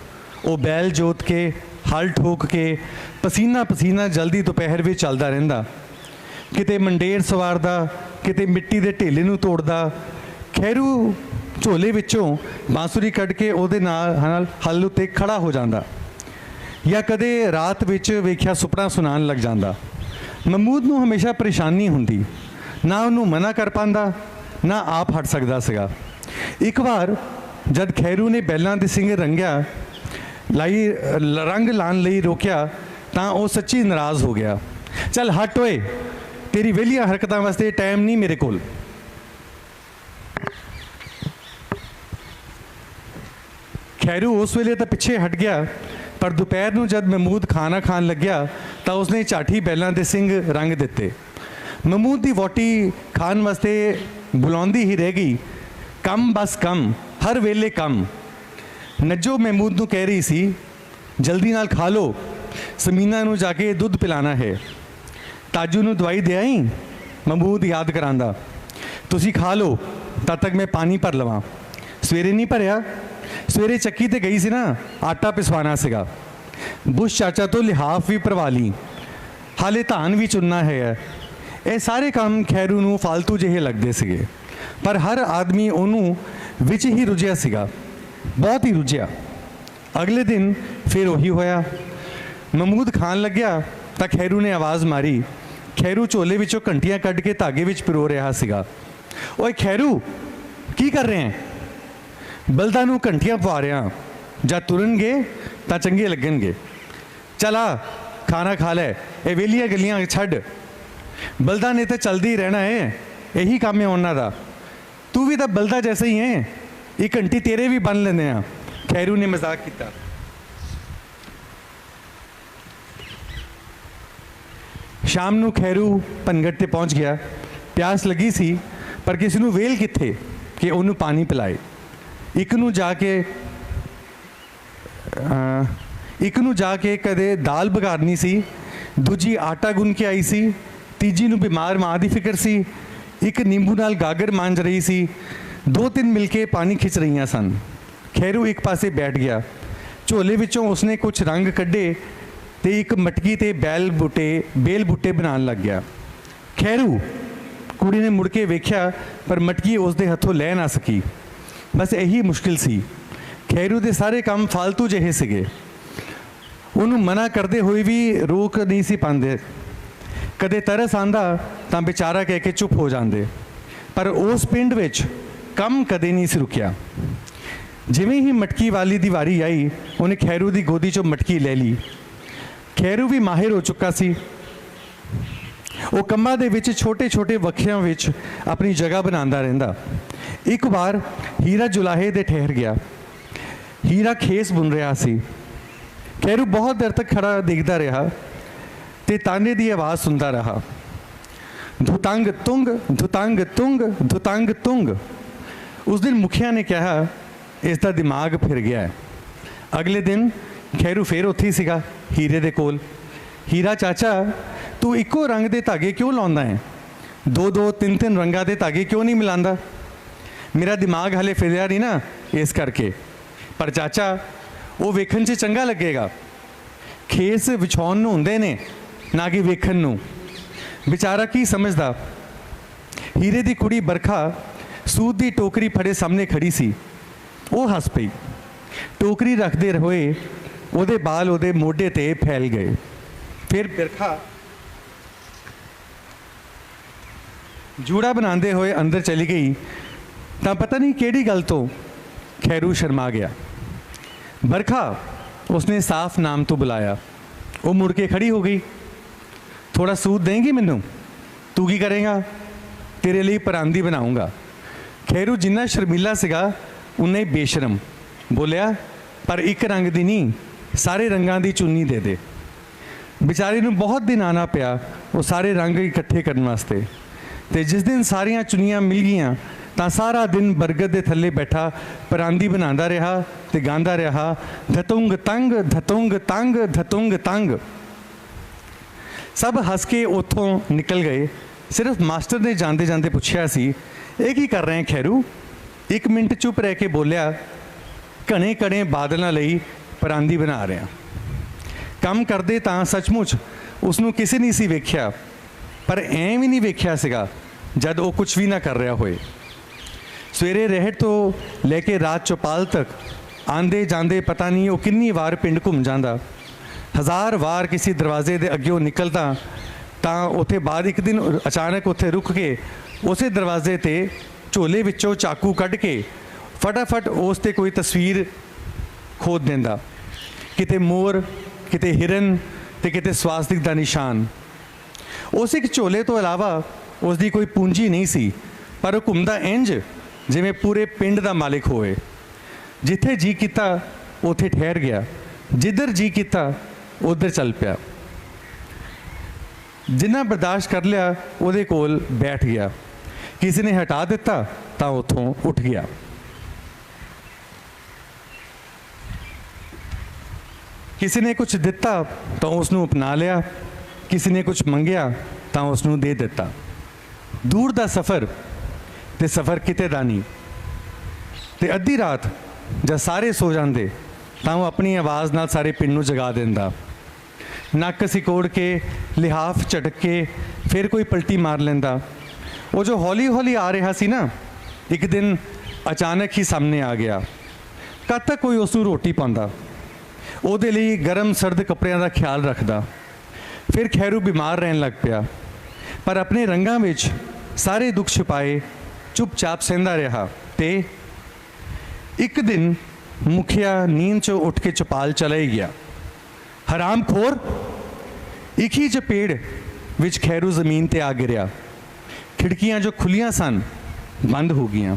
ਉਹ ਬੈਲ ਜੋਤ ਕੇ, ਹਲ ਠੋਕ ਕੇ, ਪਸੀਨਾ ਪਸੀਨਾ ਜਲਦੀ ਦੁਪਹਿਰ ਵਿੱਚ ਚੱਲਦਾ ਰਹਿੰਦਾ। ਕਿਤੇ ਮੰਡੇਰ ਸਵਾਰਦਾ, ਕਿਤੇ ਮਿੱਟੀ ਦੇ ਢੇਲੇ ਨੂੰ ਤੋੜਦਾ। ਖੈਰੂ ਝੋਲੇ ਵਿੱਚੋਂ ਬਾਂਸੁਰੀ ਕੱਢ ਕੇ ਉਹਦੇ ਨਾਲ ਹਲ ਉੱਤੇ ਖੜਾ ਹੋ ਜਾਂਦਾ, ਜਾਂ ਕਦੇ ਰਾਤ ਵਿੱਚ ਵੇਖਿਆ ਸੁਪਨਾ ਸੁਣਾਉਣ ਲੱਗ ਜਾਂਦਾ। ਮਹਿਮੂਦ ਨੂੰ ਹਮੇਸ਼ਾ ਪਰੇਸ਼ਾਨੀ ਹੁੰਦੀ, ਨਾ ਉਹਨੂੰ ਮਨਾ ਕਰ ਪਾਉਂਦਾ, ਨਾ ਆਪ ਹਟ ਸਕਦਾ ਸੀਗਾ। ਇੱਕ ਵਾਰ ਜਦ ਖੈਰੂ ਨੇ ਬੈਲਾਂ ਦੇ ਸਿੰਘ ਰੰਗ ਲਾਉਣ ਲਈ ਰੋਕਿਆ ਤਾਂ ਉਹ ਸੱਚੀ ਨਾਰਾਜ਼ ਹੋ ਗਿਆ। ਚੱਲ ਹਟ ਓਏ, ਤੇਰੀ ਵਿਹਲੀਆਂ ਹਰਕਤਾਂ ਵਾਸਤੇ ਟਾਈਮ ਨਹੀਂ ਮੇਰੇ ਕੋਲ। ਖੈਰੂ ਉਸ ਵੇਲੇ ਤਾਂ ਪਿੱਛੇ ਹਟ ਗਿਆ, ਪਰ ਦੁਪਹਿਰ ਨੂੰ ਜਦ ਮਹਿਮੂਦ ਖਾਣਾ ਖਾਣ ਲੱਗਿਆ ਤਾਂ ਉਸਨੇ ਝਾਠੀ ਬੈਲਾਂ ਦੇ ਸਿੰਘ ਰੰਗ ਦਿੱਤੇ। ਮਹਿਮੂਦ ਦੀ ਵਹੁਟੀ ਖਾਣ ਵਾਸਤੇ ਬੁਲਾਉਂਦੀ ਹੀ ਰਹਿ ਗਈ, ਕੰਮ ਬਸ ਕੰਮ, ਹਰ ਵੇਲੇ ਕੰਮ। ਨੱਜੋ ਮਹਿਮੂਦ ਨੂੰ ਕਹਿ ਰਹੀ ਸੀ, ਜਲਦੀ ਨਾਲ ਖਾ ਲਓ, ਸਮੀਨਾ ਨੂੰ ਜਾ ਕੇ ਦੁੱਧ ਪਿਲਾਣਾ ਹੈ। ਤਾਜੂ ਨੂੰ ਦਵਾਈ ਦੇ ਆਈ, ਮਹਿਮੂਦ ਯਾਦ ਕਰਾਂਦਾ। ਤੁਸੀਂ ਖਾ ਲਓ, ਤਦ ਤੱਕ ਮੈਂ ਪਾਣੀ ਭਰ ਲਵਾਂ। ਸਵੇਰੇ ਨਹੀਂ ਭਰਿਆ, ਸਵੇਰੇ ਚੱਕੀ ਤੇ ਗਈ ਸੀ ਨਾ, ਆਟਾ ਪਿਸਵਾਣਾ ਸੀਗਾ। ਬੁਸ਼ ਚਾਚਾ ਤੋਂ ਲਿਹਾਫ ਵੀ ਭਰਵਾ ਲਈ, ਹਾਲੇ ਧਾਨ ਵੀ ਚੁਣਨਾ ਹੈ। ਇਹ ਸਾਰੇ ਕੰਮ ਖੈਰੂ ਨੂੰ ਫਾਲਤੂ ਜਿਹੇ ਲੱਗਦੇ ਸੀਗੇ, ਪਰ ਹਰ ਆਦਮੀ ਉਹਨੂੰ ਵਿੱਚ ਹੀ ਰੁੱਝਿਆ ਸੀਗਾ, ਬਹੁਤ ਹੀ ਰੁੱਝਿਆ। ਅਗਲੇ ਦਿਨ ਫਿਰ ਉਹੀ ਹੋਇਆ। ਮਹਿਮੂਦ ਖਾਣ ਲੱਗਿਆ ਤਾਂ ਖੈਰੂ ਨੇ ਆਵਾਜ਼ ਮਾਰੀ। ਖੈਰੂ ਝੋਲੇ ਵਿੱਚੋਂ ਘੰਟੀਆਂ ਕੱਢ ਕੇ ਧਾਗੇ ਵਿੱਚ ਪਿਰੋ ਰਿਹਾ ਸੀਗਾ। ਓਏ ਖੈਰੂ, ਕੀ ਕਰ ਰਹੇ ਹੈ? ਬਲਦਾਂ ਨੂੰ ਘੰਟੀਆਂ ਪਵਾ ਰਿਹਾ, ਜਦ ਤੁਰਨਗੇ ਤਾਂ ਚੰਗੇ ਲੱਗਣਗੇ। ਚੱਲ ਆ, ਖਾਣਾ ਖਾ ਲੈ, ਇਹ ਵਿਹਲੀਆਂ ਗੱਲੀਆਂ ਛੱਡ। ਬਲਦਾਂ ਨੇ ਤਾਂ ਚਲਦੀ ਹੀ ਰਹਿਣਾ ਹੈ, ਇਹੀ ਕੰਮ ਹੈ ਉਹਨਾਂ ਦਾ। ਤੂੰ ਵੀ ਤਾਂ ਬਲਦਾ ਜੈਸਾ ਹੀ ਹੈ, ਇੱਕ ਘੰਟੀ ਤੇਰੇ ਵੀ ਬੰਨ ਲੈਂਦੇ ਆ। ਖੈਰੂ ਨੇ ਮਜ਼ਾਕ ਕੀਤਾ। ਸ਼ਾਮ ਨੂੰ ਖੈਰੂ ਪਨਗਟ ਤੇ ਪਹੁੰਚ ਗਿਆ। ਪਿਆਸ ਲੱਗੀ ਸੀ, ਪਰ ਕਿਸੇ ਨੂੰ ਵੇਲ ਕਿੱਥੇ ਕਿ ਉਹਨੂੰ ਪਾਣੀ ਪਿਲਾਏ। ਇੱਕ ਨੂੰ ਜਾ ਕੇ ਕਦੇ ਦਾਲ ਬਗਾੜਨੀ ਸੀ, ਦੂਜੀ ਆਟਾ ਗੁੰਨ ਕੇ ਆਈ ਸੀ, ਤੀਜੀ ਨੂੰ ਬਿਮਾਰ ਮਾਂ ਦੀ ਫਿਕਰ ਸੀ, ਇੱਕ ਨਿੰਬੂ ਨਾਲ ਗਾਗਰ ਮਾਂਜ ਰਹੀ ਸੀ, 2-3 ਮਿਲ ਕੇ ਪਾਣੀ ਖਿੱਚ ਰਹੀਆਂ ਸਨ। ਖੈਰੂ ਇੱਕ ਪਾਸੇ ਬੈਠ ਗਿਆ। ਝੋਲੇ ਵਿੱਚੋਂ ਉਸਨੇ ਕੁਝ ਰੰਗ ਕੱਢੇ ਤੇ ਇੱਕ ਮਟਕੀ ਤੇ ਬੇਲ ਬੂਟੇ ਬਣਾਉਣ ਲੱਗ ਗਿਆ। ਖੈਰੂ ਕੁੜੀ ਨੇ ਮੁੜ ਕੇ ਵੇਖਿਆ ਪਰ ਮਟਕੀ ਉਸਦੇ ਹੱਥੋਂ ਲੈ ਨਾ ਸਕੀ। ਬਸ ਇਹੀ ਮੁਸ਼ਕਿਲ ਸੀ। ਖੈਰੂ ਦੇ ਸਾਰੇ ਕੰਮ ਫालतू ਜਿਹੇ ਸੀਗੇ। ਉਹਨੂੰ ਮਨਾ ਕਰਦੇ ਹੋਏ ਵੀ ਰੋਕ ਨਹੀਂ ਸੀ ਪਾਉਂਦੇ। ਕਦੇ ਤਰਸ ਆਂਦਾ ਤਾਂ ਵਿਚਾਰਾ ਕਹਿ ਕੇ ਚੁੱਪ ਹੋ ਜਾਂਦੇ। ਪਰ ਉਸ ਪਿੰਡ ਵਿੱਚ ਕੰਮ ਕਦੇ ਨਹੀਂ ਸੀ ਰੁਕਿਆ। ਜਿਵੇਂ ਹੀ ਮਟਕੀ ਵਾਲੀ ਦੀ ਵਾਰੀ ਆਈ, ਉਹਨੇ ਖੈਰੂ ਦੀ ਗੋਦੀ 'ਚੋਂ ਮਟਕੀ ਲੈ ਲਈ। ਖੈਰੂ ਵੀ ਮਾਹਿਰ ਹੋ ਚੁੱਕਾ ਸੀ। ਉਹ ਕੰਮਾਂ ਦੇ ਵਿੱਚ ਛੋਟੇ ਵੱਖਰਿਆਂ ਵਿੱਚ ਆਪਣੀ ਜਗ੍ਹਾ ਬਣਾਉਂਦਾ ਰਹਿੰਦਾ। ਇੱਕ ਵਾਰ ਹੀਰਾ ਜੁਲਾਹੇ ਦੇ ਠਹਿਰ ਗਿਆ। ਹੀਰਾ ਖੇਸ ਬੁਣ ਰਿਹਾ ਸੀ। ਖੈਰੂ ਬਹੁਤ ਦੇਰ ਤੱਕ ਖੜਾ ਦੇਖਦਾ ਰਿਹਾ ਤੇ ਤਾਨੇ ਦੀ ਆਵਾਜ਼ ਸੁਣਦਾ ਰਿਹਾ, ਧੁਤੰਗ ਤੁੰਗ ਧੁਤੰਗ ਤੁੰਗ ਧੁਤੰਗ ਤੁੰਗ। ਉਸ ਦਿਨ ਮੁਖੀਆ ਨੇ ਕਿਹਾ ਇਸ ਦਾ ਦਿਮਾਗ ਫਿਰ ਗਿਆ ਹੈ। ਅਗਲੇ ਦਿਨ ਖੈਰੂ ਫਿਰ ਉੱਥੇ ਹੀ ਸੀਗਾ ਹੀਰੇ ਦੇ ਕੋਲ। ਹੀਰਾ ਚਾਚਾ, ਤੂੰ ਇੱਕੋ ਰੰਗ ਦੇ ਧਾਗੇ ਕਿਉਂ ਲਾਉਂਦਾ ਹੈ? 2-2 3-3 ਰੰਗਾਂ ਦੇ ਧਾਗੇ ਕਿਉਂ ਨਹੀਂ ਮਿਲਾਉਂਦਾ? ਮੇਰਾ ਦਿਮਾਗ ਹਲੇ ਫਿਰਿਆ ਨਹੀਂ ਨਾ, ਇਸ ਕਰਕੇ। ਪਰ ਚਾਚਾ, ਉਹ ਵੇਖਣ 'ਚ ਚੰਗਾ ਲੱਗੇਗਾ। ਖੇਸ ਵਿਛਾਉਣ ਨੂੰ ਹੁੰਦੇ ਨੇ, ਨਾ ਕਿ ਵੇਖਣ ਨੂੰ। ਵਿਚਾਰਾ ਕੀ ਸਮਝਦਾ। ਹੀਰੇ ਦੀ ਕੁੜੀ ਬਰਖਾ ਸੂਤ ਦੀ ਟੋਕਰੀ ਫੜੇ ਸਾਹਮਣੇ ਖੜੀ ਸੀ। ਉਹ ਹੱਸ ਪਈ। ਟੋਕਰੀ ਰੱਖਦੇ ਹੋਏ ਉਹਦੇ ਬਾਲ ਉਹਦੇ ਮੋਢੇ ਤੇ ਫੈਲ ਗਏ। ਫਿਰ ਬਰਖਾ ਜੂੜਾ ਬਣਾਉਂਦੇ ਹੋਏ ਅੰਦਰ ਚਲੀ ਗਈ ਤਾਂ ਪਤਾ ਨਹੀਂ ਕਿਹੜੀ ਗੱਲ ਤੋਂ ਖੈਰੂ ਸ਼ਰਮਾ ਗਿਆ। बरखा, उसने साफ नाम तो बुलाया। वो मुड़ के खड़ी हो गई। थोड़ा सूद देंगी मैनू? तू की करेगा? तेरे लिए परांदी बनाऊंगा। खैरू जिन्ना शर्मीला सीगा उन्ना ही बेशरम बोलिया, पर एक रंग दी नहीं, सारे रंगां दी चुन्नी दे दे। बेचारी नूं बहुत दिन आना पिया वो सारे रंग इकट्ठे करने वास्ते। ते जिस दिन सारियां चुन्नियां मिल गईयां ਤਾਂ ਸਾਰਾ ਦਿਨ ਬਰਗਦ ਦੇ ਥੱਲੇ ਬੈਠਾ ਪਰਾਂਦੀ ਬਣਾਉਂਦਾ ਰਿਹਾ ਤੇ ਗਾਉਂਦਾ ਰਿਹਾ, ਧਤੁੰਗ ਤੰਗ ਧਤੁੰਗ ਤੰਗ ਧਤੁੰਗ ਤੰਗ। ਸਭ ਹੱਸ ਕੇ ਉੱਥੋਂ ਨਿਕਲ ਗਏ। ਸਿਰਫ ਮਾਸਟਰ ਨੇ ਜਾਂਦੇ ਜਾਂਦੇ ਪੁੱਛਿਆ ਸੀ, ਇਹ ਕੀ ਕਰ ਰਹੇ ਖੈਰੂ? 1 ਮਿੰਟ ਚੁੱਪ ਰਹਿ ਕੇ ਬੋਲਿਆ, ਘਣੇ ਘਣੇ ਬਾਦਲਾਂ ਲਈ ਪਰਾਂਦੀ ਬਣਾ ਰਿਹਾ। ਕੰਮ ਕਰਦੇ ਤਾਂ ਸੱਚਮੁੱਚ ਉਸ ਨੂੰ ਕਿਸੇ ਨਹੀਂ ਸੀ ਵੇਖਿਆ, ਪਰ ਐਂ ਵੀ ਨਹੀਂ ਵੇਖਿਆ ਸੀਗਾ ਜਦ ਉਹ ਕੁਝ ਵੀ ਨਾ ਕਰ ਰਿਹਾ ਹੋਏ। ਸਵੇਰੇ ਰਹਿਟ ਤੋਂ ਲੈ ਕੇ ਰਾਤ ਚੌਪਾਲ ਤੱਕ ਆਂਦੇ ਜਾਂਦੇ ਪਤਾ ਨਹੀਂ ਉਹ ਕਿੰਨੀ ਵਾਰ ਪਿੰਡ ਘੁੰਮ ਜਾਂਦਾ। 1000 ਵਾਰ ਕਿਸੇ ਦਰਵਾਜ਼ੇ ਦੇ ਅੱਗਿਓਂ ਨਿਕਲਦਾ ਤਾਂ ਉੱਥੇ ਬਾਅਦ ਇੱਕ ਦਿਨ ਅਚਾਨਕ ਉੱਥੇ ਰੁਕ ਕੇ ਉਸੇ ਦਰਵਾਜ਼ੇ ਤੇ ਝੋਲੇ ਵਿੱਚੋਂ ਚਾਕੂ ਕੱਢ ਕੇ ਫਟਾਫਟ ਉਸ 'ਤੇ ਕੋਈ ਤਸਵੀਰ ਖੋਦ ਦਿੰਦਾ। ਕਿਤੇ ਮੋਰ, ਕਿਤੇ ਹਿਰਨ ਤੇ ਕਿਤੇ ਸਵਾਸਤਿਕ ਦਾ ਨਿਸ਼ਾਨ। ਉਸ ਇੱਕ ਝੋਲੇ ਤੋਂ ਇਲਾਵਾ ਉਸ ਦੀ ਕੋਈ ਪੂੰਜੀ ਨਹੀਂ ਸੀ, ਪਰ ਉਹ ਘੁੰਮਦਾ ਇੰਜ ਜਿਵੇਂ ਪੂਰੇ ਪਿੰਡ ਦਾ ਮਾਲਿਕ ਹੋਵੇ। ਜਿੱਥੇ ਜੀ ਕੀਤਾ ਉੱਥੇ ਠਹਿਰ ਗਿਆ, ਜਿੱਧਰ ਜੀ ਕੀਤਾ ਉੱਧਰ ਚੱਲ ਪਿਆ। ਜਿੰਨਾ ਬਰਦਾਸ਼ਤ ਕਰ ਲਿਆ ਉਹਦੇ ਕੋਲ ਬੈਠ ਗਿਆ। ਕਿਸੇ ਨੇ ਹਟਾ ਦਿੱਤਾ ਤਾਂ ਉੱਥੋਂ ਉੱਠ ਗਿਆ। ਕਿਸੇ ਨੇ ਕੁਝ ਦਿੱਤਾ ਤਾਂ ਉਸ ਨੂੰ ਅਪਣਾ ਲਿਆ, ਕਿਸੇ ਨੇ ਕੁਝ ਮੰਗਿਆ ਤਾਂ ਉਸ ਨੂੰ ਦੇ ਦਿੱਤਾ। ਦੂਰ ਦਾ ਸਫ਼ਰ ਤੇ ਸਫ਼ਰ ਕਿਤੇ ਦਾ ਨਹੀਂ। ਤੇ ਅੱਧੀ ਰਾਤ ਜਦ ਸਾਰੇ ਸੋ ਜਾਂਦੇ ਤਾਂ ਉਹ ਆਪਣੀ ਆਵਾਜ਼ ਨਾਲ ਸਾਰੇ ਪਿੰਡ ਨੂੰ ਜਗਾ ਦਿੰਦਾ। ਨੱਕ ਸਿਕੋੜ ਕੇ, ਲਿਹਾਫ ਝਟਕ ਕੇ ਫਿਰ ਕੋਈ ਪਲਟੀ ਮਾਰ ਲੈਂਦਾ। ਉਹ ਜੋ ਹੌਲੀ ਹੌਲੀ ਆ ਰਿਹਾ ਸੀ ਨਾ, ਇੱਕ ਦਿਨ ਅਚਾਨਕ ਹੀ ਸਾਹਮਣੇ ਆ ਗਿਆ। ਕਦ ਤੱਕ ਕੋਈ ਉਸ ਨੂੰ ਰੋਟੀ ਪਾਉਂਦਾ, ਉਹਦੇ ਲਈ ਗਰਮ ਸਰਦ ਕੱਪੜਿਆਂ ਦਾ ਖਿਆਲ ਰੱਖਦਾ। ਫਿਰ ਖੈਰੂ ਬਿਮਾਰ ਰਹਿਣ ਲੱਗ ਪਿਆ, ਪਰ ਆਪਣੇ ਰੰਗਾਂ ਵਿੱਚ ਸਾਰੇ ਦੁੱਖ ਛੁਪਾਏ ਚੁੱਪਚਾਪ ਸਹਿੰਦਾ ਰਿਹਾ। ਤੇ ਇੱਕ ਦਿਨ ਮੁਖੀਆ ਨੀਂਦ 'ਚੋਂ ਉੱਠ ਕੇ ਚੌਪਾਲ ਚਲਾ ਹੀ ਗਿਆ। ਹਰਾਮਖੋਰ! ਇੱਕ ਹੀ ਚਪੇੜ ਵਿੱਚ ਖੈਰੂ ਜ਼ਮੀਨ 'ਤੇ ਆ ਗਿਰਿਆ। ਖਿੜਕੀਆਂ ਜੋ ਖੁੱਲੀਆਂ ਸਨ ਬੰਦ ਹੋ ਗਈਆਂ।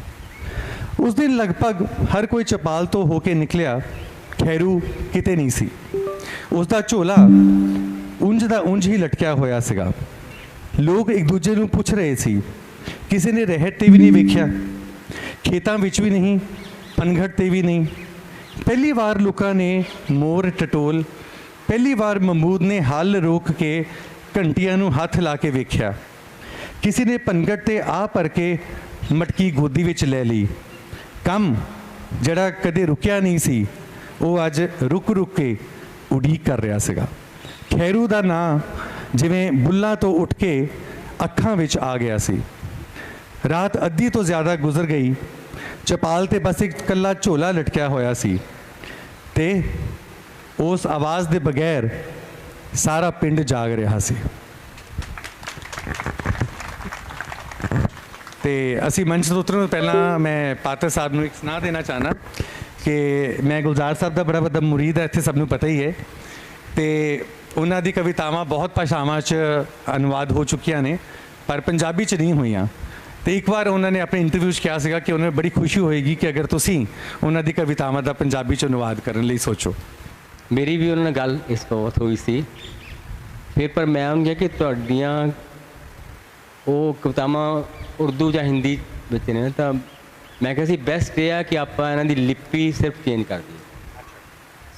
ਉਸ ਦਿਨ ਲਗਭਗ ਹਰ ਕੋਈ ਚੌਪਾਲ ਤੋਂ ਹੋ ਕੇ ਨਿਕਲਿਆ। ਖੈਰੂ ਕਿਤੇ ਨਹੀਂ ਸੀ। ਉਸ ਦਾ ਝੋਲਾ ਉਂਝ ਦਾ ਉਂਝ ਹੀ ਲਟਕਿਆ ਹੋਇਆ ਸੀਗਾ। ਲੋਕ ਇੱਕ ਦੂਜੇ ਨੂੰ ਪੁੱਛ ਰਹੇ ਸੀ। ਕਿਸੇ ਨੇ ਰਹਿਟ 'ਤੇ ਵੀ ਨਹੀਂ ਵੇਖਿਆ, ਖੇਤਾਂ ਵਿੱਚ ਵੀ ਨਹੀਂ, ਪਨਘਟ ਤੇ ਵੀ ਨਹੀਂ। ਪਹਿਲੀ ਵਾਰ ਲੋਕਾਂ ਨੇ ਮੋਰ ਟਟੋਲ, ਪਹਿਲੀ ਵਾਰ ਮਹਿਮੂਦ ਨੇ ਹੱਲ ਰੋਕ ਕੇ ਘੰਟੀਆਂ ਨੂੰ ਹੱਥ ਲਾ ਕੇ ਵੇਖਿਆ। ਕਿਸੇ ਨੇ ਪਨਘਟ ਤੇ ਆ ਭਰ ਕੇ ਮਟਕੀ ਗੋਦੀ ਵਿੱਚ ਲੈ ਲਈ। ਕੰਮ ਜਿਹੜਾ ਕਦੇ ਰੁਕਿਆ ਨਹੀਂ ਸੀ ਉਹ ਅੱਜ ਰੁਕ ਰੁਕ ਕੇ ਉਡੀਕ ਕਰ ਰਿਹਾ ਸੀਗਾ। ਖੈਰੂ ਦਾ ਨਾਂ ਜਿਵੇਂ ਬੁੱਲਾਂ ਤੋਂ ਉੱਠ ਕੇ ਅੱਖਾਂ ਵਿੱਚ ਆ ਗਿਆ ਸੀ। ਰਾਤ ਅੱਧੀ ਤੋਂ ਜ਼ਿਆਦਾ ਗੁਜ਼ਰ ਗਈ। ਚਪਾਲ ਤੇ ਬਸ ਇੱਕ ਇਕੱਲਾ ਝੋਲਾ ਲਟਕਿਆ ਹੋਇਆ ਸੀ ਤੇ ਉਸ ਆਵਾਜ਼ ਦੇ ਬਗੈਰ ਸਾਰਾ ਪਿੰਡ ਜਾਗ ਰਿਹਾ ਸੀ। ਤੇ ਅਸੀਂ ਮੰਚ ਤੋਂ ਉਤਰਨ ਤੋਂ ਪਹਿਲਾਂ ਮੈਂ ਪਾਤਰ ਸਾਹਿਬ ਨੂੰ ਇੱਕ ਸੁਣਾ ਦੇਣਾ ਚਾਹਨਾ ਕਿ ਮੈਂ ਗੁਲਜ਼ਾਰ ਸਾਹਿਬ ਦਾ ਬੜਾ ਵੱਡਾ ਮੁਰੀਦ ਹੈ, ਇੱਥੇ ਸਭ ਨੂੰ ਪਤਾ ਹੀ ਹੈ। ਤੇ ਉਹਨਾਂ ਦੀ ਕਵਿਤਾਵਾਂ ਬਹੁਤ ਭਾਸ਼ਾਵਾਂ 'ਚ ਅਨੁਵਾਦ ਹੋ ਚੁੱਕੀਆਂ ਨੇ ਪਰ ਪੰਜਾਬੀ 'ਚ ਨਹੀਂ ਹੋਈਆਂ। ਤੇ ਇੱਕ ਵਾਰ ਉਹਨਾਂ ਨੇ ਆਪਣੇ ਇੰਟਰਵਿਊ 'ਚ ਕਿਹਾ ਸੀਗਾ ਕਿ ਉਹਨਾਂ ਨੂੰ ਬੜੀ ਖੁਸ਼ੀ ਹੋਏਗੀ ਕਿ ਅਗਰ ਤੁਸੀਂ ਉਹਨਾਂ ਦੀ ਕਵਿਤਾਵਾਂ ਦਾ ਪੰਜਾਬੀ 'ਚ ਅਨੁਵਾਦ ਕਰਨ ਲਈ ਸੋਚੋ। ਮੇਰੀ ਵੀ ਉਹਨਾਂ ਨਾਲ ਗੱਲ ਇਸ ਬਾਬਤ ਹੋਈ ਸੀ ਫਿਰ, ਪਰ ਮੈਂ ਉਹਨੂੰ ਕਿਹਾ ਕਿ ਤੁਹਾਡੀਆਂ ਉਹ ਕਵਿਤਾਵਾਂ ਉਰਦੂ ਜਾਂ ਹਿੰਦੀ ਵਿੱਚ ਨੇ ਤਾਂ ਮੈਂ ਕਿਹਾ ਸੀ ਬੈਸਟ ਇਹ ਆ ਕਿ ਆਪਾਂ ਇਹਨਾਂ ਦੀ ਲਿਪੀ ਸਿਰਫ ਚੇਂਜ ਕਰ ਦਈਏ,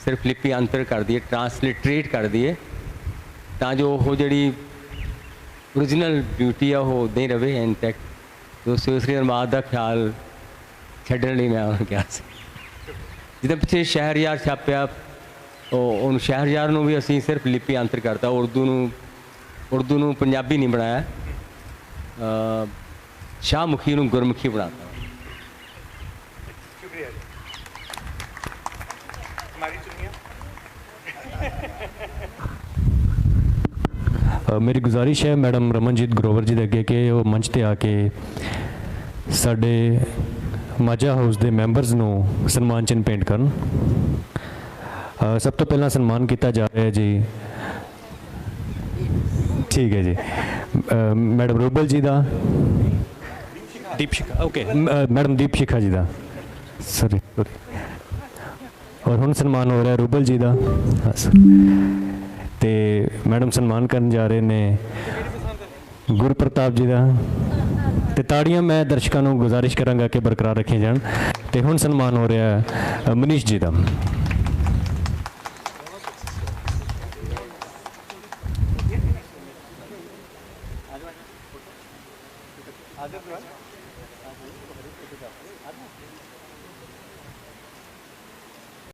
ਸਿਰਫ ਲਿਪੀ ਅੰਤਰ ਕਰ ਦਈਏ, ਟਰਾਂਸਲਿਟਰੇਟ ਕਰ ਦਈਏ ਤਾਂ ਜੋ ਉਹ ਜਿਹੜੀ ਓਰੀਜਨਲ ਬਿਊਟੀ ਆ ਉਹ ਉੱਦਾਂ ਹੀ ਰਵੇ ਇੰਟੈਕਟ। ਦੋਸਤੋ ਇਸ ਅਨੁਵਾਦ ਦਾ ਖਿਆਲ ਛੱਡਣ ਲਈ ਮੈਂ ਉਹਨੂੰ ਕਿਹਾ ਸੀ। ਜਿੱਦਾਂ ਪਿੱਛੇ ਸ਼ਹਿਰਯਾਰ ਛਾਪਿਆ ਉਹਨੂੰ ਸ਼ਹਿਰਯਾਰ ਨੂੰ ਵੀ ਅਸੀਂ ਸਿਰਫ ਲਿਪੀ ਅੰਤਰ ਕਰਤਾ, ਉਰਦੂ ਨੂੰ ਪੰਜਾਬੀ ਨਹੀਂ ਬਣਾਇਆ, ਸ਼ਾਹਮੁਖੀ ਨੂੰ ਗੁਰਮੁਖੀ ਬਣਾਤਾ। ਮੇਰੀ ਗੁਜ਼ਾਰਿਸ਼ ਹੈ ਮੈਡਮ ਰਮਨਜੀਤ ਗਰੋਵਰ ਜੀ ਦੇ ਅੱਗੇ ਕਿ ਉਹ ਮੰਚ ਤੇ ਆ ਕੇ ਸਾਡੇ ਮਾਝਾ ਹਾਊਸ ਦੇ ਮੈਂਬਰਸ ਨੂੰ ਸਨਮਾਨ ਚਿੰਨ੍ਹ ਪੇਂਟ ਕਰਨ। ਸਭ ਤੋਂ ਪਹਿਲਾਂ ਸਨਮਾਨ ਕੀਤਾ ਜਾ ਰਿਹਾ ਹੈ ਜੀ, ਠੀਕ ਹੈ ਜੀ, ਮੈਡਮ ਰੂਬਲ ਜੀ ਦਾ, ਦੀਪਸ਼ਿਖਾ, ਓਕੇ ਮੈਡਮ ਦੀਪਸ਼ਿਖਾ ਜੀ ਦਾ, ਸੌਰੀ। ਔਰ ਹੁਣ ਸਨਮਾਨ ਹੋ ਰਿਹਾ ਰੂਬਲ ਜੀ ਦਾ। ਤੇ ਮੈਡਮ ਸਨਮਾਨ ਕਰਨ ਜਾ ਰਹੇ ਨੇ ਗੁਰਪ੍ਰਤਾਪ ਜੀ ਦਾ। ਤੇ ਤਾੜੀਆਂ ਮੈਂ ਦਰਸ਼ਕਾਂ ਨੂੰ ਗੁਜ਼ਾਰਿਸ਼ ਕਰਾਂਗਾ ਕਿ ਬਰਕਰਾਰ ਰੱਖੀਆਂ ਜਾਣ। ਤੇ ਹੁਣ ਸਨਮਾਨ ਹੋ ਰਿਹਾ ਮਨੀਸ਼ ਜੀ ਦਾ।